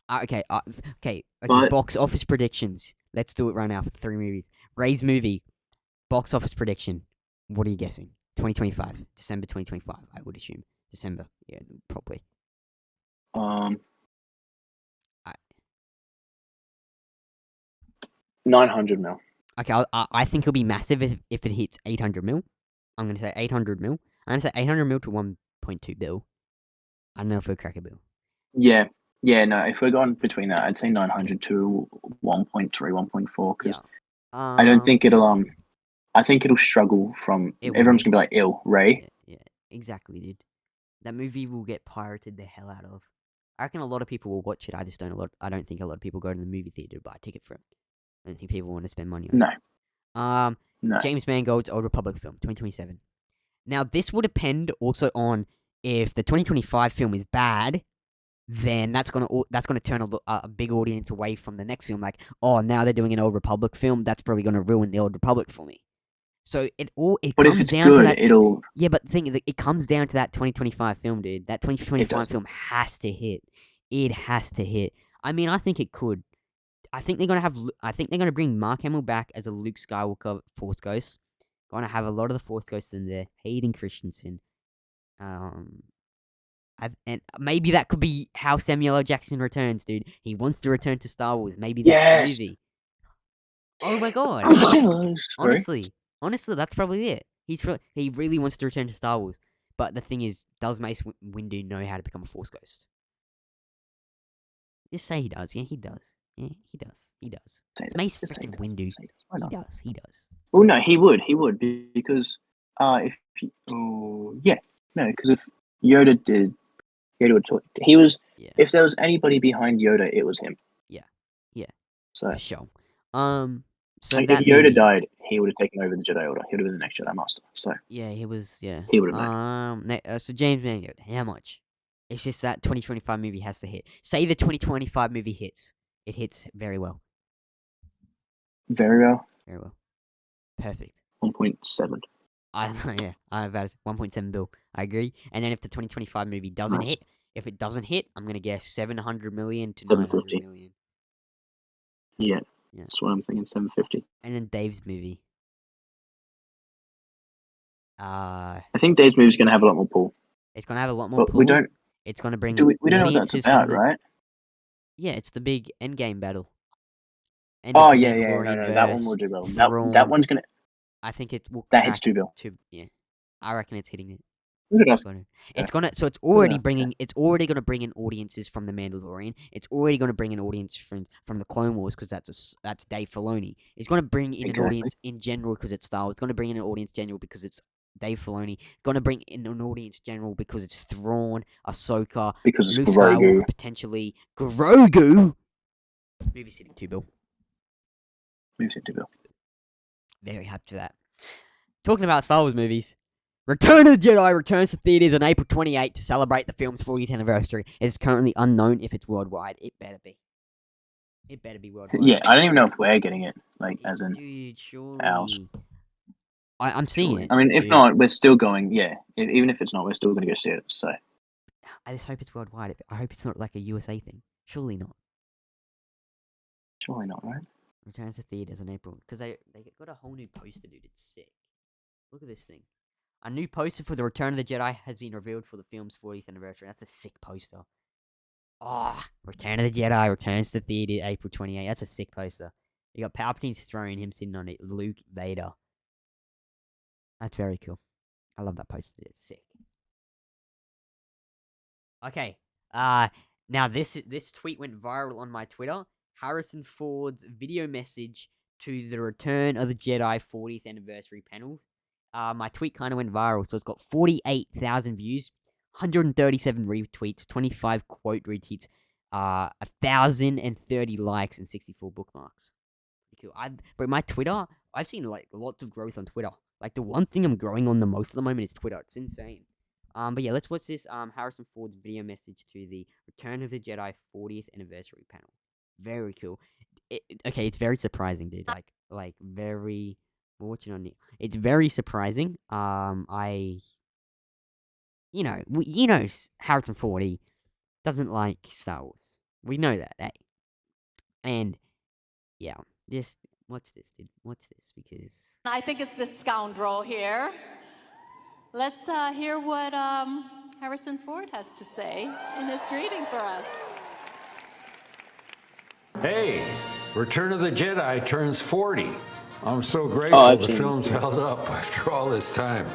Okay. Box office predictions. Let's do it right now for 3 movies. Rey's movie, box office prediction. What are you guessing? 2025, December 2025. I would assume December. Yeah, probably. 900 mil. Okay, I think it'll be massive if it hits 800 mil. I'm gonna say 800 mil. I'm gonna say 800 mil to 1.2 bill. I don't know if we'll crack a bill. Yeah, no, if we're going between that, I'd say 900 to 1.3, 1.4, because I don't think it'll I think it'll struggle from It will. everyone's gonna be like, "Ill Ray." Yeah, exactly, dude. That movie will get pirated the hell out of. I reckon a lot of people will watch it. I don't think a lot of people go to the movie theater to buy a ticket for it. I don't think people want to spend money on No, it. no. James Mangold's Old Republic film, 2027. Now, this will depend also on if the 2025 film is bad, then that's gonna turn a big audience away from the next film. Like, oh, now they're doing an Old Republic film. That's probably gonna ruin the Old Republic for me. So it But if comes it's down to good, that. it'll. Yeah, but the thing is, it comes down to that 2025 film, dude. That 2025 does. film has to hit. It has to hit. I mean, I think it could. I think they're gonna bring Mark Hamill back as a Luke Skywalker Force Ghost. Gonna have a lot of the Force Ghosts in there. Hayden Christensen. And maybe that could be how Samuel L. Jackson returns, dude. He wants to return to Star Wars. Maybe that's Yes! the movie. Oh my god! Sorry. Honestly, that's probably it. He really wants to return to Star Wars. But the thing is, does Mace Windu know how to become a Force Ghost? Just say he does. Yeah, he does. Yeah, he does. He does. It's Mace freaking Windu. He does. He does. Well, no, he would because if because if Yoda did, Yoda would talk. He was. Yeah. If there was anybody behind Yoda, it was him. Yeah. Yeah. So For sure. So like, that if Yoda movie, died, he would have taken over the Jedi Order. He would have been the next Jedi Master. So yeah, he was. Yeah. he would have been. So James Mangold, how much? It's just that 2025 movie has to hit. Say the 2025 movie hits. It hits very well. Very well. Very well. Perfect. 1.7. I'm about to say 1.7 bill. I agree. And then if the 2025 movie doesn't hit, if it doesn't hit, I'm gonna guess 700 million to 900 750. million. Yeah. Yeah. That's what I'm thinking. 750. And then Dave's movie. I think Dave's movie's gonna have a lot more pull. It's gonna have a lot more But pull. we don't. It's gonna bring. We don't know what that's audiences about, from the- right? Yeah, it's the big endgame battle. End Oh of the yeah. Mandalorian No, that one verse, will do well. Thrawn. That one's gonna. I think it will. That hits crack 2 bill. Yeah, I reckon it's hitting it. Look at us. It's gonna. So it's already else? bringing. It's already gonna bring in audiences from the Mandalorian. It's already gonna bring in audience from the Clone Wars because that's Dave Filoni. It's gonna bring in an Exactly. audience in general because it's Star Wars. It's gonna bring in an audience general because it's Dave Filoni. Gonna bring in an audience general because it's Thrawn, Ahsoka, Because Luke it's Skywalker, Grogu. potentially Grogu. Movie City 2 bill. Moves into bill. Very happy for that. Talking about Star Wars movies, Return of the Jedi returns to theaters on April 28 to celebrate the film's 40th anniversary. It is currently unknown if it's worldwide. It better be. It better be worldwide. Yeah, I don't even know if we're getting it. Like, as in. Dude, surely. ours. I'm seeing it. I mean, if dude. not, we're still going. Yeah, even if it's not, we're still going to go see it. So I just hope it's worldwide. I hope it's not like a USA thing. Surely not. surely not, right? Returns to theaters in April. Because they got a whole new poster, dude. It's sick. Look at this thing. A new poster for The Return of the Jedi has been revealed for the film's 40th anniversary. That's a sick poster. Oh, Return of the Jedi returns to theater April 28. That's a sick poster. You got Palpatine's throne, him sitting on it, Luke, Vader. That's very cool. I love that poster. It's sick. Okay. Now this tweet went viral on my Twitter. Harrison Ford's video message to the Return of the Jedi 40th anniversary panel. My tweet kind of went viral, so it's got 48,000 views, 137 retweets, 25 quote retweets, 1,030 likes, and 64 bookmarks. Pretty cool. But my Twitter, I've seen like lots of growth on Twitter. Like the one thing I'm growing on the most at the moment is Twitter. It's insane. But yeah, let's watch this Harrison Ford's video message to the Return of the Jedi 40th anniversary panel. Very cool. Okay, it's very surprising, dude. Like very. We're watching on it. It's very surprising. Harrison Ford, he doesn't like Star Wars. We know that, eh? And yeah, just watch this, dude. Watch this because I think it's this scoundrel here. Let's hear what Harrison Ford has to say in his greeting for us. Hey, Return of the Jedi turns 40. I'm so grateful the seen film's this, yeah. held up after all this time.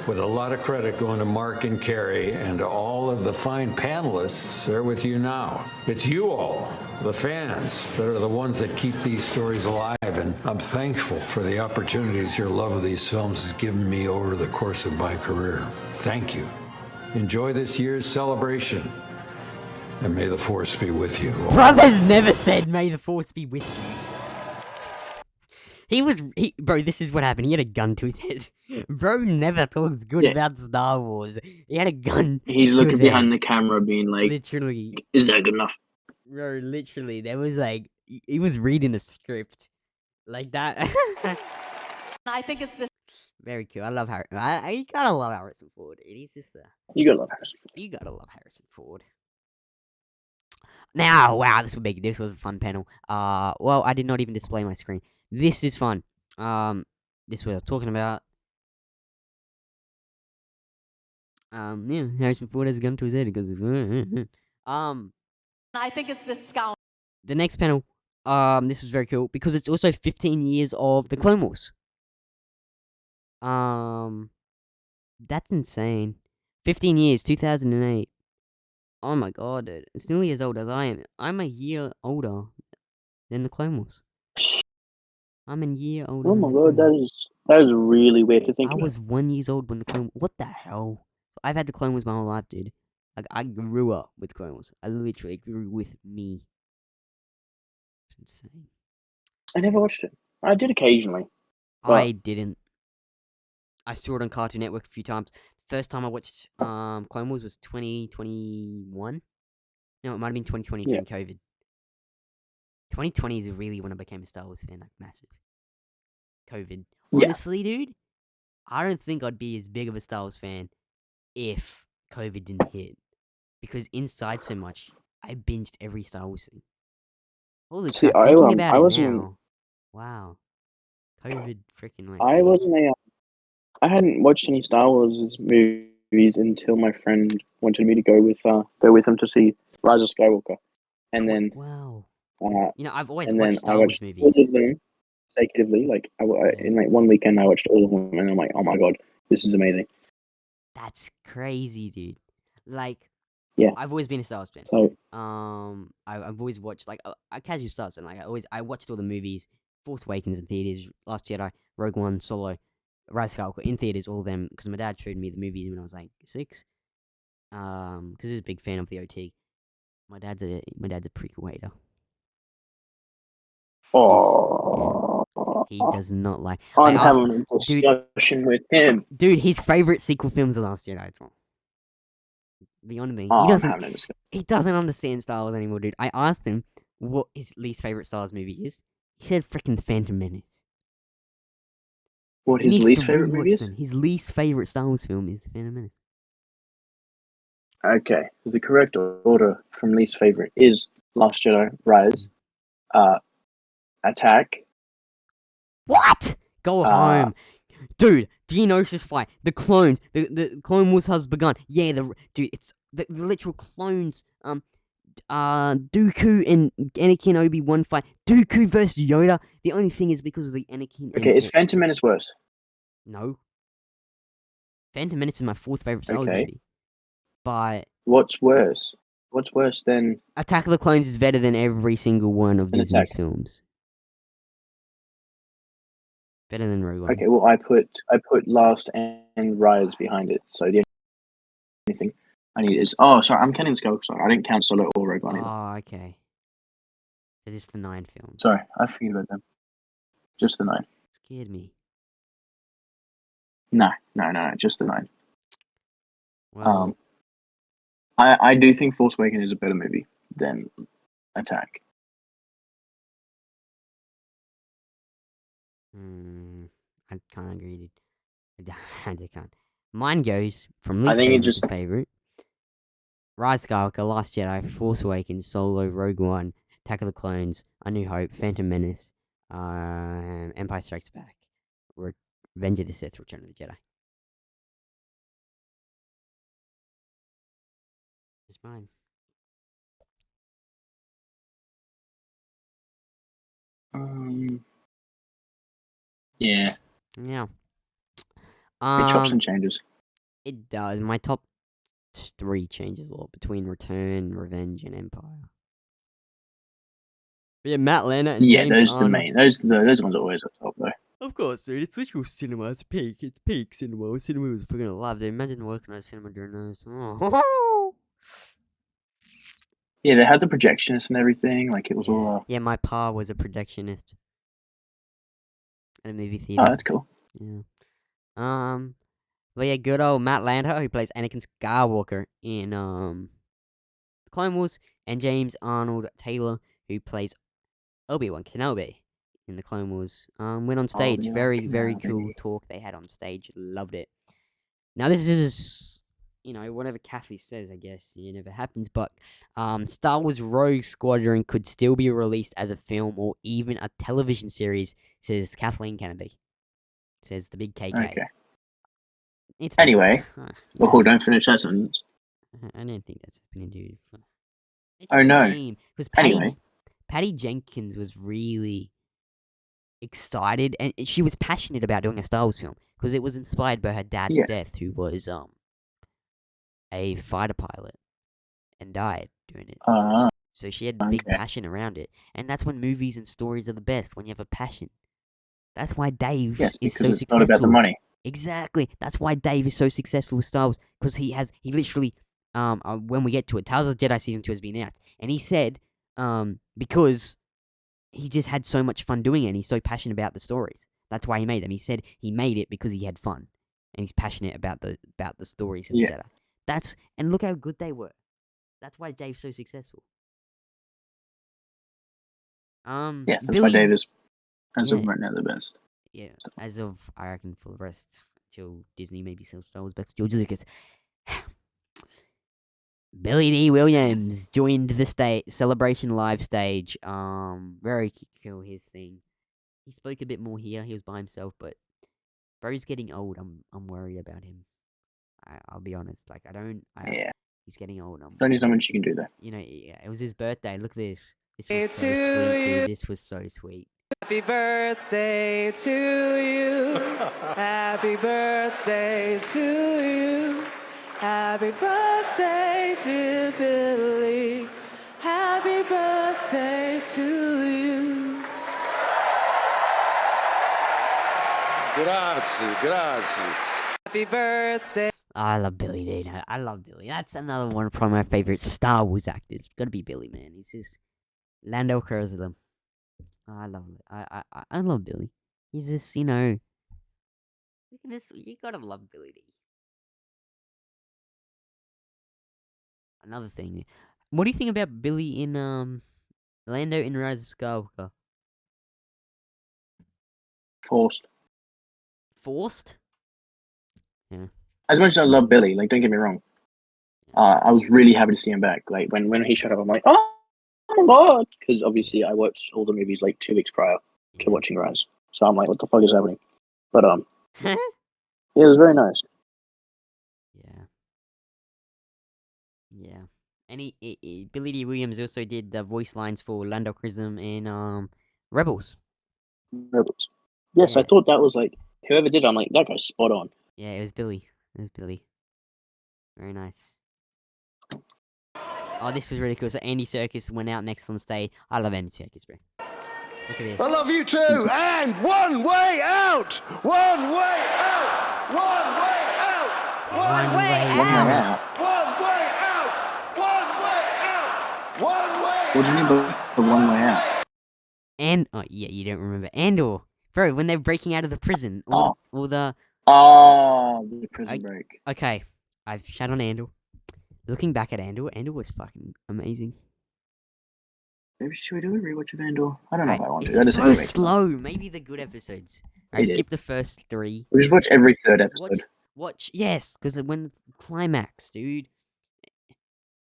with a lot of credit going to Mark and Carrie and to all of the fine panelists there with you now. It's you all, the fans, that are the ones that keep these stories alive, and I'm thankful for the opportunities your love of these films has given me over the course of my career. Thank you. Enjoy this year's celebration, and may the Force be with you. Brothers never said, "May the Force be with you." Bro, this is what happened. He had a gun to his head. Bro never talks good about Star Wars. He had a gun. He's to looking his behind head. the camera, being like, Literally, "Is that good enough?" bro. Literally, there was like he was reading a script like that. I think it's this. Very cool. I love Harry. You gotta love Harrison Ford. Dude. He's just You gotta love Harrison Ford. you gotta love Harrison Ford. Now, wow, this was a fun panel. Well, I did not even display my screen. This is fun. This is what I was talking about. Yeah, Harrison Ford has a gun to his head because I think it's this scoundrel. the next panel, this was very cool because it's also 15 years of the Clone Wars. That's insane. 15 years, 2008. Oh my god, dude. It's nearly as old as I am. I'm a year older than the Clone Wars. I'm a year older. Oh than my the god, Clone Wars. that is really weird to think I about. was 1 year old when the Clone. What the hell? I've had the Clone Wars my whole life, dude. Like I grew up with Clone Wars. I literally grew with me. It's insane. I never watched it. I did occasionally. I didn't. I saw it on Cartoon Network a few times. First time I watched Clone Wars was 2021. No, it might have been 2020 during COVID. 2020 is really when I became a Star Wars fan, like massive. COVID. Honestly, dude, I don't think I'd be as big of a Star Wars fan if COVID didn't hit. Because inside so much, I binged every Star Wars thing. Holy crap, thinking about it now. Wow. COVID freaking like... I hadn't watched any Star Wars movies until my friend wanted me to go with him to see Rise of Skywalker. And then... Wow. You know, I've always watched Star Wars movies. All of them consecutively. Like, in like one weekend, I watched all of them, and I'm like, oh my god, this is amazing. That's crazy, dude. Like, yeah, I've always been a Star Wars fan. So, I've always watched like a casual Star Wars fan. Like, I watched all the movies, Force Awakens in theaters, Last Jedi, Rogue One, Solo, Rise of Skywalker in theaters, all of them, because my dad showed me the movies when I was like 6. Because he's a big fan of the OT. My dad's a prequel hater. Oh, he does not like. I'm having a discussion with him. Dude, his favorite sequel films are Last Jedi. Beyond me, he doesn't understand Star Wars anymore, dude. I asked him what his least favorite Star Wars movie is. He said freaking Phantom Menace. What his least favorite movie is? His least favorite Star Wars film is The Phantom Menace. Okay, the correct order from least favorite is Last Jedi, Rise, Attack. What? Go home. Dude, do you notice this fight? The clones, the Clone Wars has begun. Yeah, dude, it's the literal clones. Dooku and Anakin Obi-Wan fight. Dooku versus Yoda. The only thing is because of the Anakin. Okay, is Phantom Menace worse? No. Phantom Menace is my 4th favorite Star Wars movie. But what's worse? What's worse than Attack of the Clones is better than every single one of Disney's films. Better than Rogue One. Okay, well I put Last and Rise behind it. So the only thing I need is sorry, I'm counting Skywalker. Sorry, I didn't count Solo or Rogue One either. Oh, okay. It is the 9 films. Sorry, I forget about them. Just the 9. Scared me. No, just the 9. Well, I do think Force Awakens is a better movie than Attack. I can't agree, dude. I can't. Mine goes from least favorite to favorite. Rise of Skywalker, Last Jedi, Force Awakens, Solo, Rogue One, Attack of the Clones, A New Hope, Phantom Menace, Empire Strikes Back, Revenge of the Sith, Return of the Jedi. It's mine. Yeah. Yeah. It chops and changes. It does. My top 3 changes a lot between Return, Revenge, and Empire. But yeah, Matt Lanner and Yeah, James those are the Arnold. main. Those ones are always up top though. Of course, dude. It's literal cinema. It's peak. It's peak cinema. Cinema was fucking alive, dude. Imagine working at cinema during those. Oh. Yeah, they had the projectionist and everything. Like it was Yeah. all. Yeah, my pa was a projectionist at a movie Oh, theater. that's cool. Yeah. But yeah, good old Matt Lanter, who plays Anakin Skywalker in Clone Wars, and James Arnold Taylor, who plays Obi-Wan Kenobi in the Clone Wars. Went on stage. Obi-Wan Very, very Kenobi. cool talk they had on stage. Loved it. Now this is, whatever Kathy says, I guess it never happens. But Star Wars Rogue Squadron could still be released as a film or even a television series, says Kathleen Kennedy. Says the big KK. Okay. It's Anyway, not, well, don't finish that sentence. I don't think that's happening, dude. It's Oh, just a no. shame, because Anyway. Patty Jenkins was really excited, and she was passionate about doing a Star Wars film because it was inspired by her dad's Yeah. death, who was a fighter pilot and died doing it. So she had a big Okay. passion around it, and that's when movies and stories are the best, when you have a passion. That's why Dave Yes, is because so it's successful. not about the money. Exactly. That's why Dave is so successful with Star Wars, because he literally, when we get to it, Tales of the Jedi Season 2 has been out, and he said, because he just had so much fun doing it, and he's so passionate about the stories. That's why he made them. He said he made it because he had fun, and he's passionate about the stories of the Jedi. And look how good they were. That's why Dave's so successful. Yes, that's why Dave is, as of yeah. right now, the best. Yeah, as of, I reckon, for the rest, until Disney maybe sells Star Wars back to George Lucas. Billy D. Williams joined the Celebration Live stage. Very cool, his thing. He spoke a bit more here. He was by himself, but bro's getting old. I'm worried about him. I'll be honest. Like, Yeah. He's getting old. There's not much you can do there. Yeah, it was his birthday. Look at this. This was so sweet, dude. This was so sweet. Happy birthday to you. Happy birthday to you. Happy birthday, dear Billy. Happy birthday to you. Grazie. Happy birthday. I love Billy, dude. I love Billy. That's another one of probably my favorite Star Wars actors. Gotta be Billy, man. He's just Lando Calrissian. Oh, I love it. I love Billy. He's just, look at this. You gotta love Billy D. Another thing. What do you think about Billy in Lando in Rise of Skywalker? Forced. Forced? Yeah. As much as I love Billy, like, don't get me wrong. I was really happy to see him back. Like, when he showed up, I'm like, oh my god! Because obviously I watched all the movies like 2 weeks prior to watching Rise. So I'm like, what the fuck is happening? But, yeah, it was very nice. Yeah. And Billy D. Williams also did the voice lines for Lando Calrissian in Rebels. Rebels. Yes, Yeah. I thought that was like, whoever did it, I'm like, that guy's spot on. Yeah, it was Billy. Very nice. Oh, this is really cool. So Andy Serkis went out next on stage. I love Andy Serkis, bro. Look at this. I love you too. And one way out. One way out. One way out. One way out. One way out. One way out. One way What do you mean by the one way out? And oh yeah, you don't remember Andor, bro. When they're breaking out of the prison, all the the prison break. Okay, I've shat on Andor. Looking back at Andor was fucking amazing. Maybe should we do a rewatch of Andor? I don't know if I want to. It's so slow. Maybe the good episodes. I skip the first 3. We just watch every 3rd episode. Watch, yes, because when climax, dude.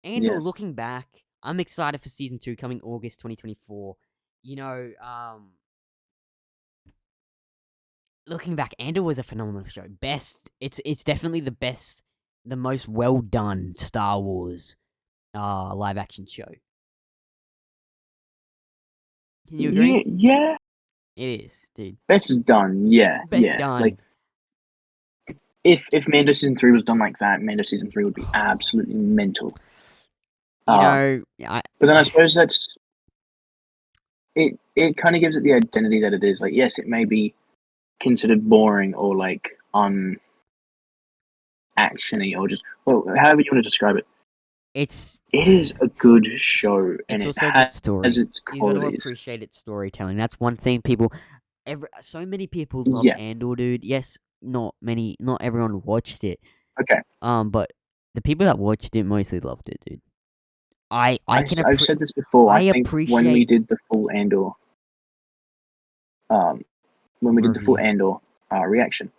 Andor, Yes. looking back, I'm excited for season 2 coming August 2024. Looking back, Andor was a phenomenal show. It's definitely the best, the most well done Star Wars live action show. Can you agree? Yeah. It is, dude. Best done, yeah. Best yeah. done. Like, if Mando season 3 was done like that, Mando season 3 would be absolutely mental. I But then I suppose that's it. It kind of gives it the identity that it is. Like, yes, it may be considered boring or like unactiony or just however you want to describe it. It is a good show, and it's it also a has good story. its You got to qualities. appreciate its storytelling. That's one thing people. So many people love Yeah. Andor, dude. Yes, not everyone watched it. Okay. But the people that watched it mostly loved it, dude. I've said this before. I think when we appreciate did the full Andor, reaction,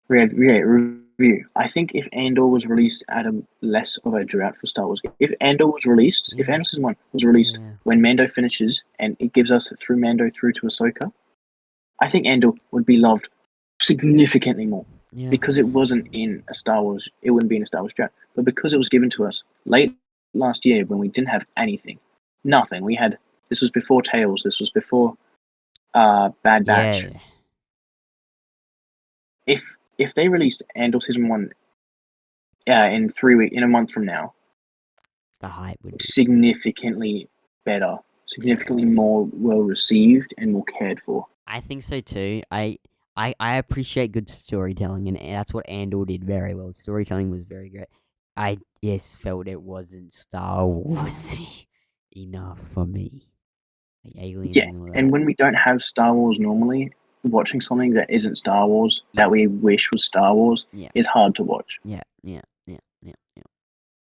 review. I think if Andor was released at a less of a drought for Star Wars, if Andor season 1 was released when Mando finishes and it gives us through Mando through to Ahsoka, I think Andor would be loved significantly more. Yeah. Because it wasn't in a Star Wars, it wouldn't be in a Star Wars drought. But because it was given to us late last year when we didn't have nothing. This was before Tales. This was before Bad Batch. Yeah. If they released Andor season 1 in 3 weeks, in a month from now, the hype would be significantly better, significantly more well received and more cared for. I think so too. I appreciate good storytelling, and that's what Andor did very well. Storytelling was very great. I felt it wasn't Star Warsy enough for me. Like aliens and all that. And when we don't have Star Wars normally, watching something that isn't Star Wars that we wish was Star Wars is hard to watch. Yeah.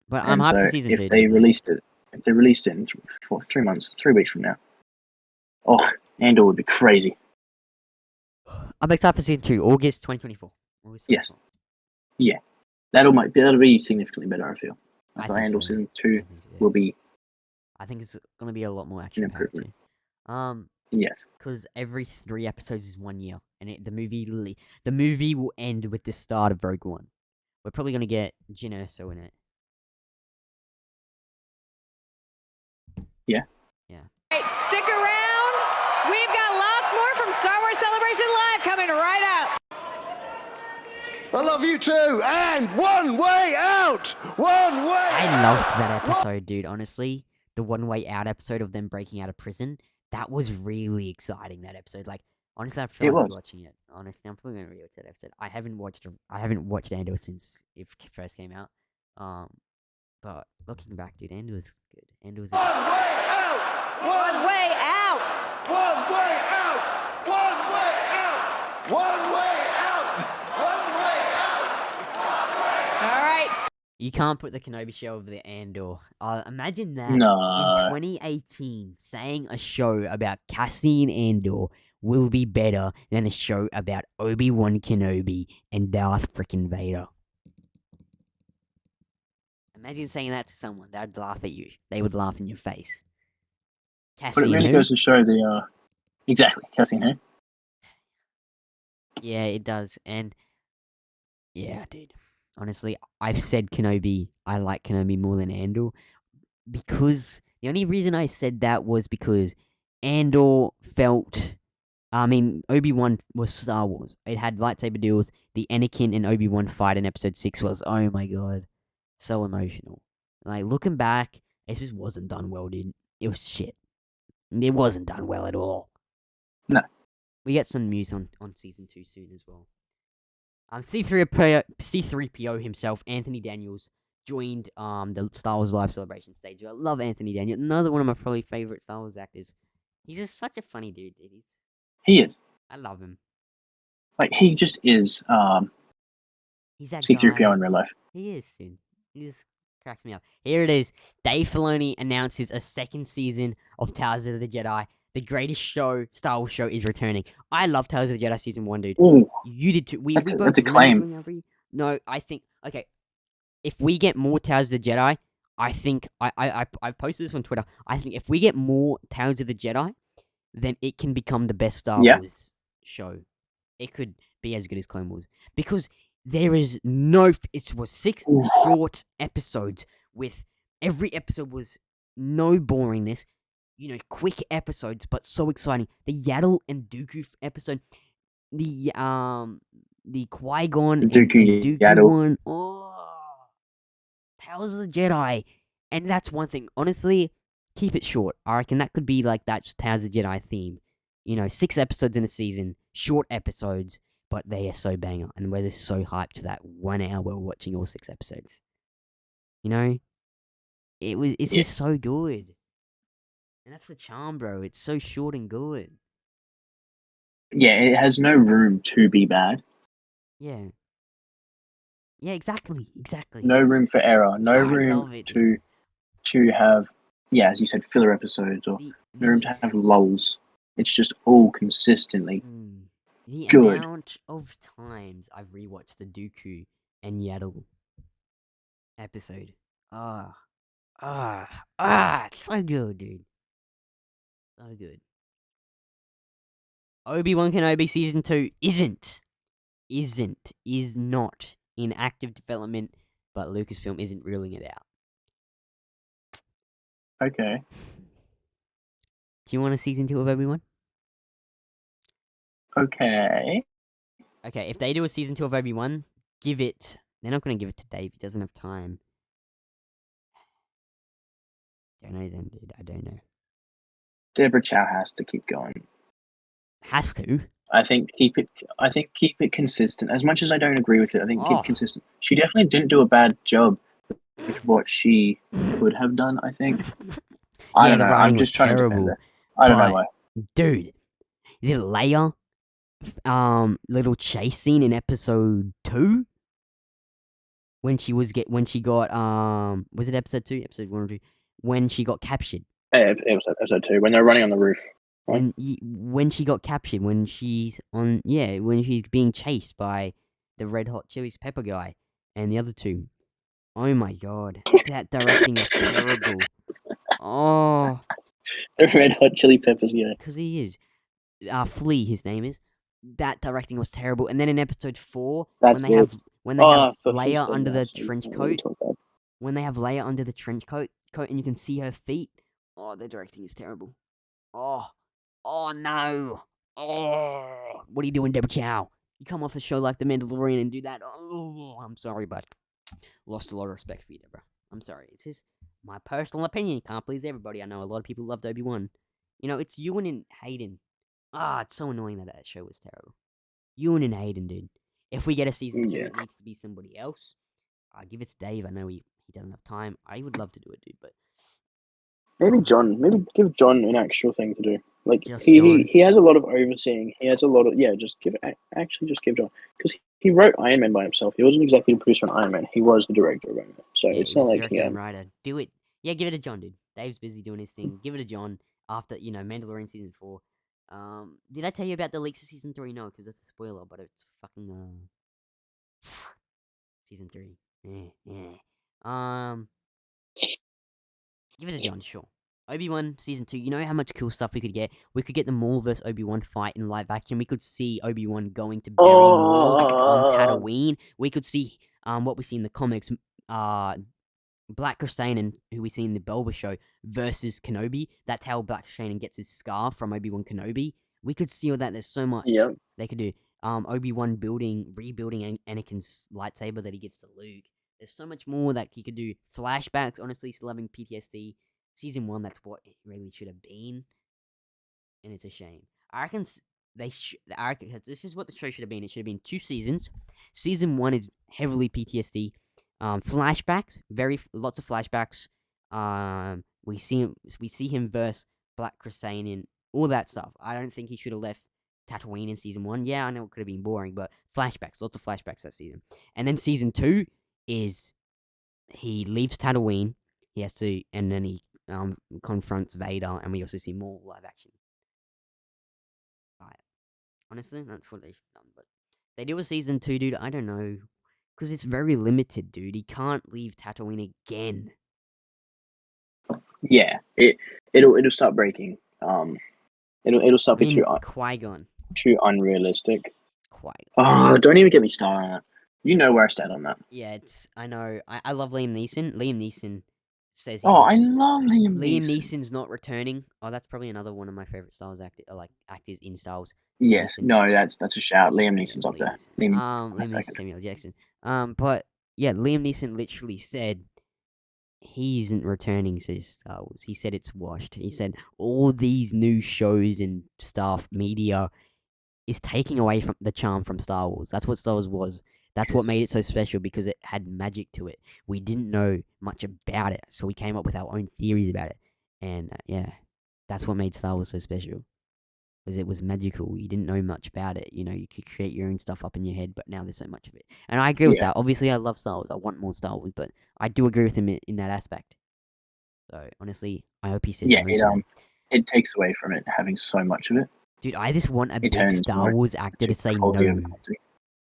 But I'm hyped for season 2. If they released it in 3 months, 3 weeks from now, Andor would be crazy. I'm excited for season 2, August 2024. Yes. Yeah. That'll be significantly better, I feel. I think think Andor so. season 2 will be. I think it's gonna be a lot more action packed too. Yes. Because every 3 episodes is 1 year, and the movie will end with the start of Rogue One. We're probably gonna get Jyn Erso in it. Yeah. Yeah. Right, stick around. We've got lots more from Star Wars Celebration Live coming right up. I love you too. And one way out. One way. I loved that episode, dude. Honestly, the One Way Out episode of them breaking out of prison. That was really exciting. That episode, like, honestly, I felt like watching it. Honestly, I'm probably gonna rewatch that episode. I haven't watched Andor since it first came out. But looking back, dude, Andor was good. Andor was. One way out. One way out. One way out. One way out. One way out. One way out. All right. You can't put the Kenobi show over the Andor. Imagine that No. in 2018, saying a show about Cassian Andor will be better than a show about Obi-Wan Kenobi and Darth frickin' Vader. Imagine saying that to someone. They'd laugh at you. They would laugh in your face. But it Cassian really who? goes to show exactly Cassian who. Yeah, it does. And yeah, dude. Honestly, I've said Kenobi. I like Kenobi more than Andor because the only reason I said that was because Andor felt. I mean, Obi-Wan was Star Wars. It had lightsaber duels. The Anakin and Obi-Wan fight in Episode 6 was, oh my god, so emotional. Like, looking back, it just wasn't done well, dude. It was shit. It wasn't done well at all. No. We get some news on Season 2 soon as well. C-3PO himself, Anthony Daniels, joined the Star Wars Live Celebration stage. I love Anthony Daniels. Another one of my probably favorite Star Wars actors. He's just such a funny dude. He is. I love him. Like, he just is He's that C-3PO guy. in real life. He is, dude. He just cracks me up. Here it is. Dave Filoni announces a second season of Tales of the Jedi. The greatest show, Star Wars show, is returning. I love Tales of the Jedi Season 1, dude. Ooh, You did too. that's a claim. No, I think... Okay, if we get more Tales of the Jedi, I think... I've posted this on Twitter. I think if we get more Tales of the Jedi, then it can become the best Star Wars show. It could be as good as Clone Wars. Because there is no... It was 6 short episodes with... Every episode was no boringness. You know, quick episodes, but so exciting. The Yaddle and Dooku episode, the the Qui-Gon and Dooku Dooku Yaddle. one. Oh, Tales of the Jedi. And that's one thing. Honestly, keep it short. I reckon that could be like that just Tales of the Jedi theme. 6 episodes in a season, short episodes, but they are so banger. And we're just so hyped for that 1 hour we're watching all 6 episodes. It's just so good. And that's the charm, bro. It's so short and good. Yeah, it has no room to be bad. Yeah. Yeah, exactly. No room for error. No I room love it. to have, as you said, filler episodes or no room to The have lulls. It's just all consistently the good. amount of times I've rewatched the Dooku and Yaddle episode. It's so good, dude. So good. Obi-Wan Kenobi Season 2 is not in active development, but Lucasfilm isn't ruling it out. Okay. Do you want a Season 2 of Obi-Wan? Okay. Okay, if they do a Season 2 of Obi-Wan, they're not going to give it to Dave, he doesn't have time. Don't know then, dude, I don't know. Deborah Chow has to keep going. Has to? I think keep it consistent. As much as I don't agree with it, I think keep it consistent. She definitely didn't do a bad job with what she could have done, I think. I don't know. I'm just trying to defend her. I don't know why. Dude, the Leia little chase scene in episode 2 when she got was it episode 2? Episode 1 or 2? When she got captured. Episode 2, when they're running on the roof. Right? When she got captured, when she's being chased by the Red Hot Chili Pepper guy and the other two. Oh my god, that directing is terrible. Oh, the Red Hot Chili Peppers guy. Because he is. Flea, his name is. That directing was terrible. And then in episode 4, when they have Leia under the trench coat, when they have Leia under the trench coat, and you can see her feet. Oh, the directing is terrible. Oh no. Oh, what are you doing, Deborah Chow? You come off a show like The Mandalorian and do that. Oh, I'm sorry, but lost a lot of respect for you, Deborah. I'm sorry. It's just my personal opinion. Can't please everybody. I know a lot of people loved Obi-Wan. It's Ewan and Hayden. It's so annoying that show was terrible. Ewan and Hayden, dude. If we get a season 2, it needs to be somebody else. Give it to Dave. I know he doesn't have time. I would love to do it, dude, but maybe give John an actual thing to do. Like he has a lot of overseeing. He has a lot of just give John, because he wrote Iron Man by himself. He wasn't exactly the producer on Iron Man. He was the director of Iron Man. So it's not like director and writer. Do it. Yeah, give it to John, dude. Dave's busy doing his thing. Give it to John after Mandalorian season 4. Did I tell you about the leaks of season 3? No, because that's a spoiler. But it's fucking season 3. Yeah. Give it to John, sure. Obi-Wan season 2. You know how much cool stuff we could get? We could get the Maul vs. Obi-Wan fight in live action. We could see Obi-Wan going to bury Maul on Tatooine. We could see what we see in the comics. Black Krrsantan, who we see in the Belba show, versus Kenobi. That's how Black Krrsantan gets his scar from Obi-Wan Kenobi. We could see all that. There's so much they could do. Obi-Wan rebuilding Anakin's lightsaber that he gives to Luke. There's so much more that he could do. Flashbacks, honestly, still having PTSD. Season 1, that's what it really should have been. And it's a shame. I reckon this is what the show should have been. It should have been 2 seasons. Season 1 is heavily PTSD. Flashbacks, lots of flashbacks. We see him verse Black Krrsantan, all that stuff. I don't think he should have left Tatooine in season 1. Yeah, I know it could have been boring, but flashbacks, lots of flashbacks that season. And then season 2 is he leaves Tatooine. And then he confronts Vader, and we also see more live action. Right. Honestly, that's what they should have done. But they do a season 2, dude. I don't know. Because it's very limited, dude. He can't leave Tatooine again. Yeah, it'll start breaking. It'll start being Qui-Gon. Too unrealistic. Qui-Gon. Don't even get me started on that. You know where I stand on that. Yeah, I know. I love Liam Neeson. Liam Neeson says Oh, I love Liam Liam Neeson. Neeson's not returning. Oh, that's probably another one of my favorite Star Wars actors in Star Wars. Yes, Neeson. no, that's a shout. Liam Neeson's Yeah, up there. Liam Neeson, Samuel Jackson. But yeah, Liam Neeson literally said he isn't returning to Star Wars. He said it's washed. He said all these new shows and stuff, media, is taking away from the charm from Star Wars. That's what Star Wars was. That's what made it so special, because it had magic to it. We didn't know much about it, so we came up with our own theories about it. And yeah, that's what made Star Wars so special. Because it was magical. You didn't know much about it. You know, you could create your own stuff up in your head, but now there's so much of it. And I agree with that. Obviously, I love Star Wars. I want more Star Wars, but I do agree with him in that aspect. So, honestly, I hope he says no to that. It takes away from it having so much of it. Dude, I just want a big Star Wars actor to say no.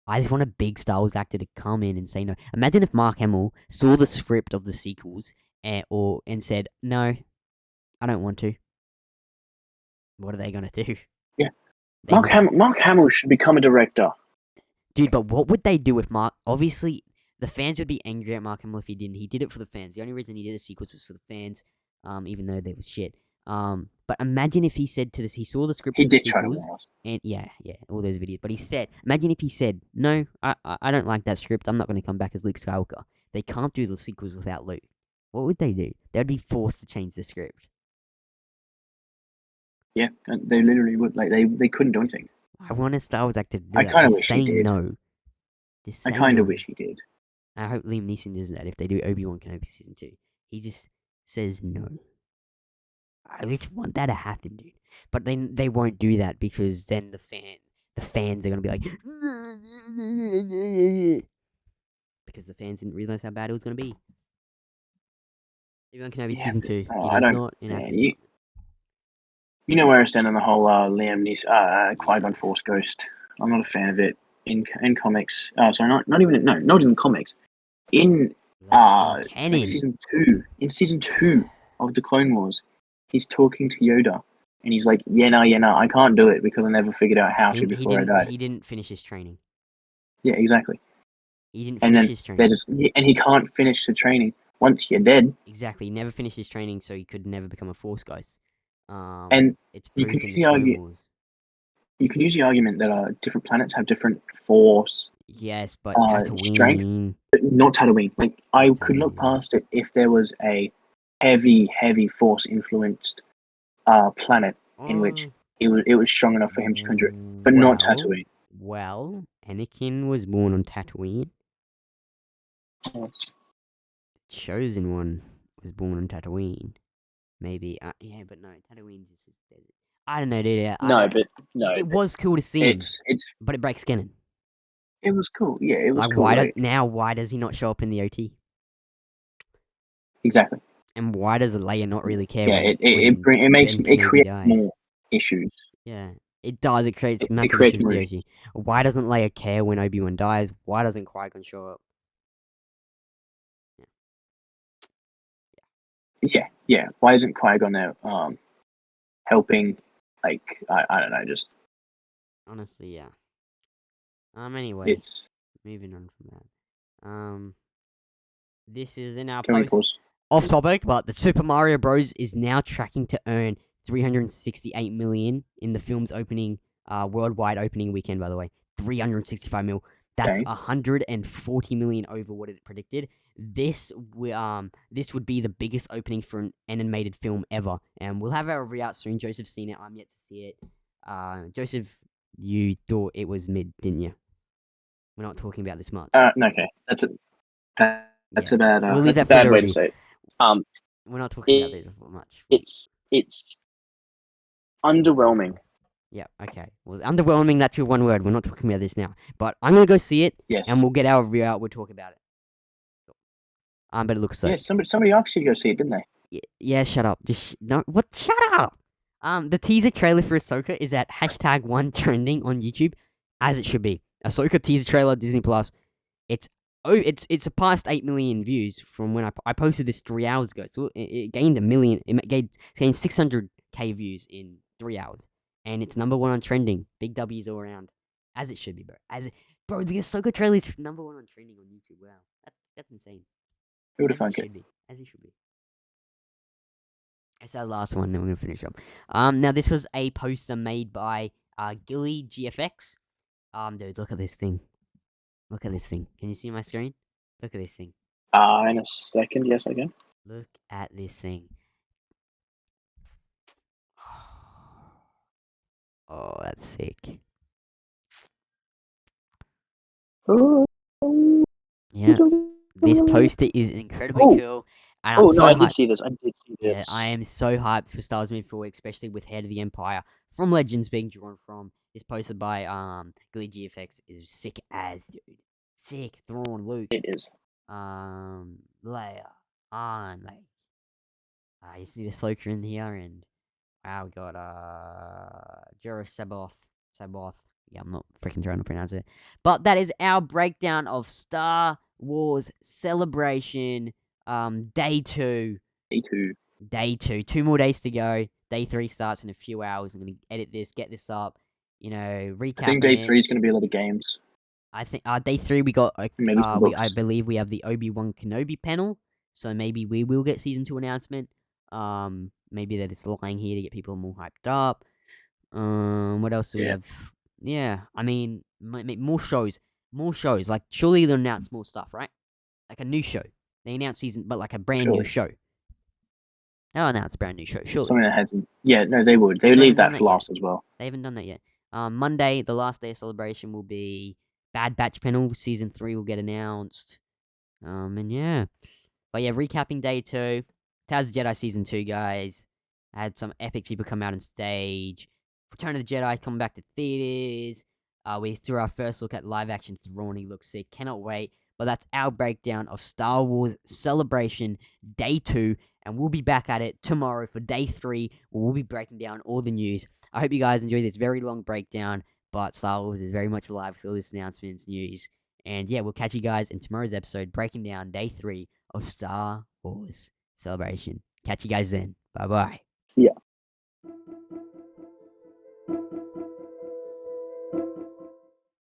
I just want a big Star Wars actor to come in and say no. Imagine if Mark Hamill saw the script of the sequels and said, no, I don't want to. What are they going to do? Yeah. Mark Hamill should become a director. Dude, but what would they do with Mark? Obviously, the fans would be angry at Mark Hamill if he didn't. He did it for the fans. The only reason he did the sequels was for the fans, even though they was shit. But imagine if he said to this, he saw the script He for the did try to sequels, warn us. and yeah, all those videos. But he said, imagine if he said, no, I don't like that script. I'm not going to come back as Luke Skywalker. They can't do the sequels without Luke. What would they do? They would be forced to change the script. Yeah, they literally would. Like they couldn't do anything. I want a Star Wars actor to do I that. kind of Just wish he say did. no. Just say I kind no. of wish he did. I hope Liam Neeson does that if they do Obi-Wan Kenobi Season 2. He just says no. I just want that to happen, dude. But then they won't do that, because then the fans are going to be like... because the fans didn't realize how bad it was going to be. Obi-Wan Kenobi Season 2. I It is don't- not enacted. You know where I stand on the whole Liam Neeson, Qui-Gon Force Ghost. I'm not a fan of it in comics. Sorry, not in comics. In canon. season two of the Clone Wars, he's talking to Yoda, and he's like, "Yeah, no, I can't do it because I never figured out how to before I died." He didn't finish his training. Yeah, exactly. He didn't And finish then his training. and he can't finish the training once you're dead. Exactly. He never finished his training, so he could never become a Force Ghost. And it's you proved can in the Clone Wars. You can use the argument that different planets have different force. Yes, but strength, but not Tatooine. Like I could look past it if there was a heavy force influenced planet in which it was strong enough for him to conjure it, but not Tatooine. Well, Anakin was born on Tatooine. Chosen One was born on Tatooine. Maybe, yeah, but no, Tatooine's just desert. I don't know, dude. It was cool to see him, but it breaks canon. It was cool, yeah. It was like, cool. Why does he not show up in the OT? Exactly. And why does Leia not really care? Yeah, it creates more issues. Yeah, it does. It creates massive issues with the OT. Why doesn't Leia care when Obi-Wan dies? Why doesn't Qui-Gon show up? Yeah. Why isn't Qui-Gon there helping? Like, I don't know, just... Honestly, yeah. Anyway, it's... moving on from that. This is in our post. Off topic, but the Super Mario Bros. Is now tracking to earn $368 million in the film's opening, worldwide opening weekend, by the way. $365 million. That's $140 million over what it predicted. This would be the biggest opening for an animated film ever, and we'll have our review out soon. Joseph's seen it. I'm yet to see it. Joseph, you thought it was mid, didn't you? We're not talking about this much. No, okay, that's a bad. We'll leave that's that a bad for way the to say it. We're not talking about this much. It's underwhelming. Yeah, okay. Well, underwhelming, that's your one word. We're not talking about this now. But I'm going to go see it, and we'll get our review out. We'll talk about it. But it looks so. Yeah, somebody asked you to go see it, didn't they? Yeah, shut up. Shut up! The teaser trailer for Ahsoka is at #1 trending on YouTube, as it should be. Ahsoka teaser trailer, Disney Plus. It's surpassed 8 million views from when I posted this 3 hours ago. So it gained 1 million. It gained 600k views in 3 hours. And it's #1 on trending. Big W's all around. As it should be, bro. Bro, the Ahsoka trailer is #1 on trending on YouTube. Wow. That's insane. Who would have thunk it? As it should be. That's our last one, then we're gonna finish up. Now this was a poster made by Gilly GFX. Dude, look at this thing. Look at this thing. Can you see my screen? Look at this thing. In a second, yes, I can. Look at this thing. Oh, that's sick. Yeah, this poster is incredibly cool. And I'm so I hyped. did see this. I did see Yeah, this. I am so hyped for Star Wars moving forward, especially with Head of the Empire from Legends being drawn from. This posted by Glee GFX is sick as, dude. Sick. Thrawn, Luke. It is. Leia, Han, like, you see the Ahsoka in here, and wow, we got Jura Saboth. Yeah, I'm not freaking trying to pronounce it. But that is our breakdown of Star Wars Celebration, Day 2. Day 2. 2 more days to go. Day 3 starts in a few hours. I'm going to edit this, get this up, recap. I think Day 3 is going to be a lot of games. I think Day 3 we got, I believe we have the Obi-Wan Kenobi panel, so maybe we will get Season 2 announcement. Maybe they're just lying here to get people more hyped up. What else do we have? Yeah, I mean, more shows. Like, surely they'll announce more stuff, right? Like a new show. They announce season, but like a brand new show. They'll announce a brand new show, surely. Something that hasn't. Yeah, no, they would. They would leave that for last as well. They haven't done that yet. Monday, the last day of celebration, will be Bad Batch panel. Season 3 will get announced. And yeah. But yeah, recapping Day 2. Tales of Jedi Season 2, guys. I had some epic people come out on stage. Return of the Jedi coming back to theaters. We threw our first look at live action Thrawn. He looks sick. Cannot wait. But that's our breakdown of Star Wars Celebration Day 2. And we'll be back at it tomorrow for Day 3, where we'll be breaking down all the news. I hope you guys enjoyed this very long breakdown. But Star Wars is very much alive with all this announcements, news. And yeah, we'll catch you guys in tomorrow's episode, breaking down Day 3 of Star Wars Celebration. Catch you guys then. Bye-bye.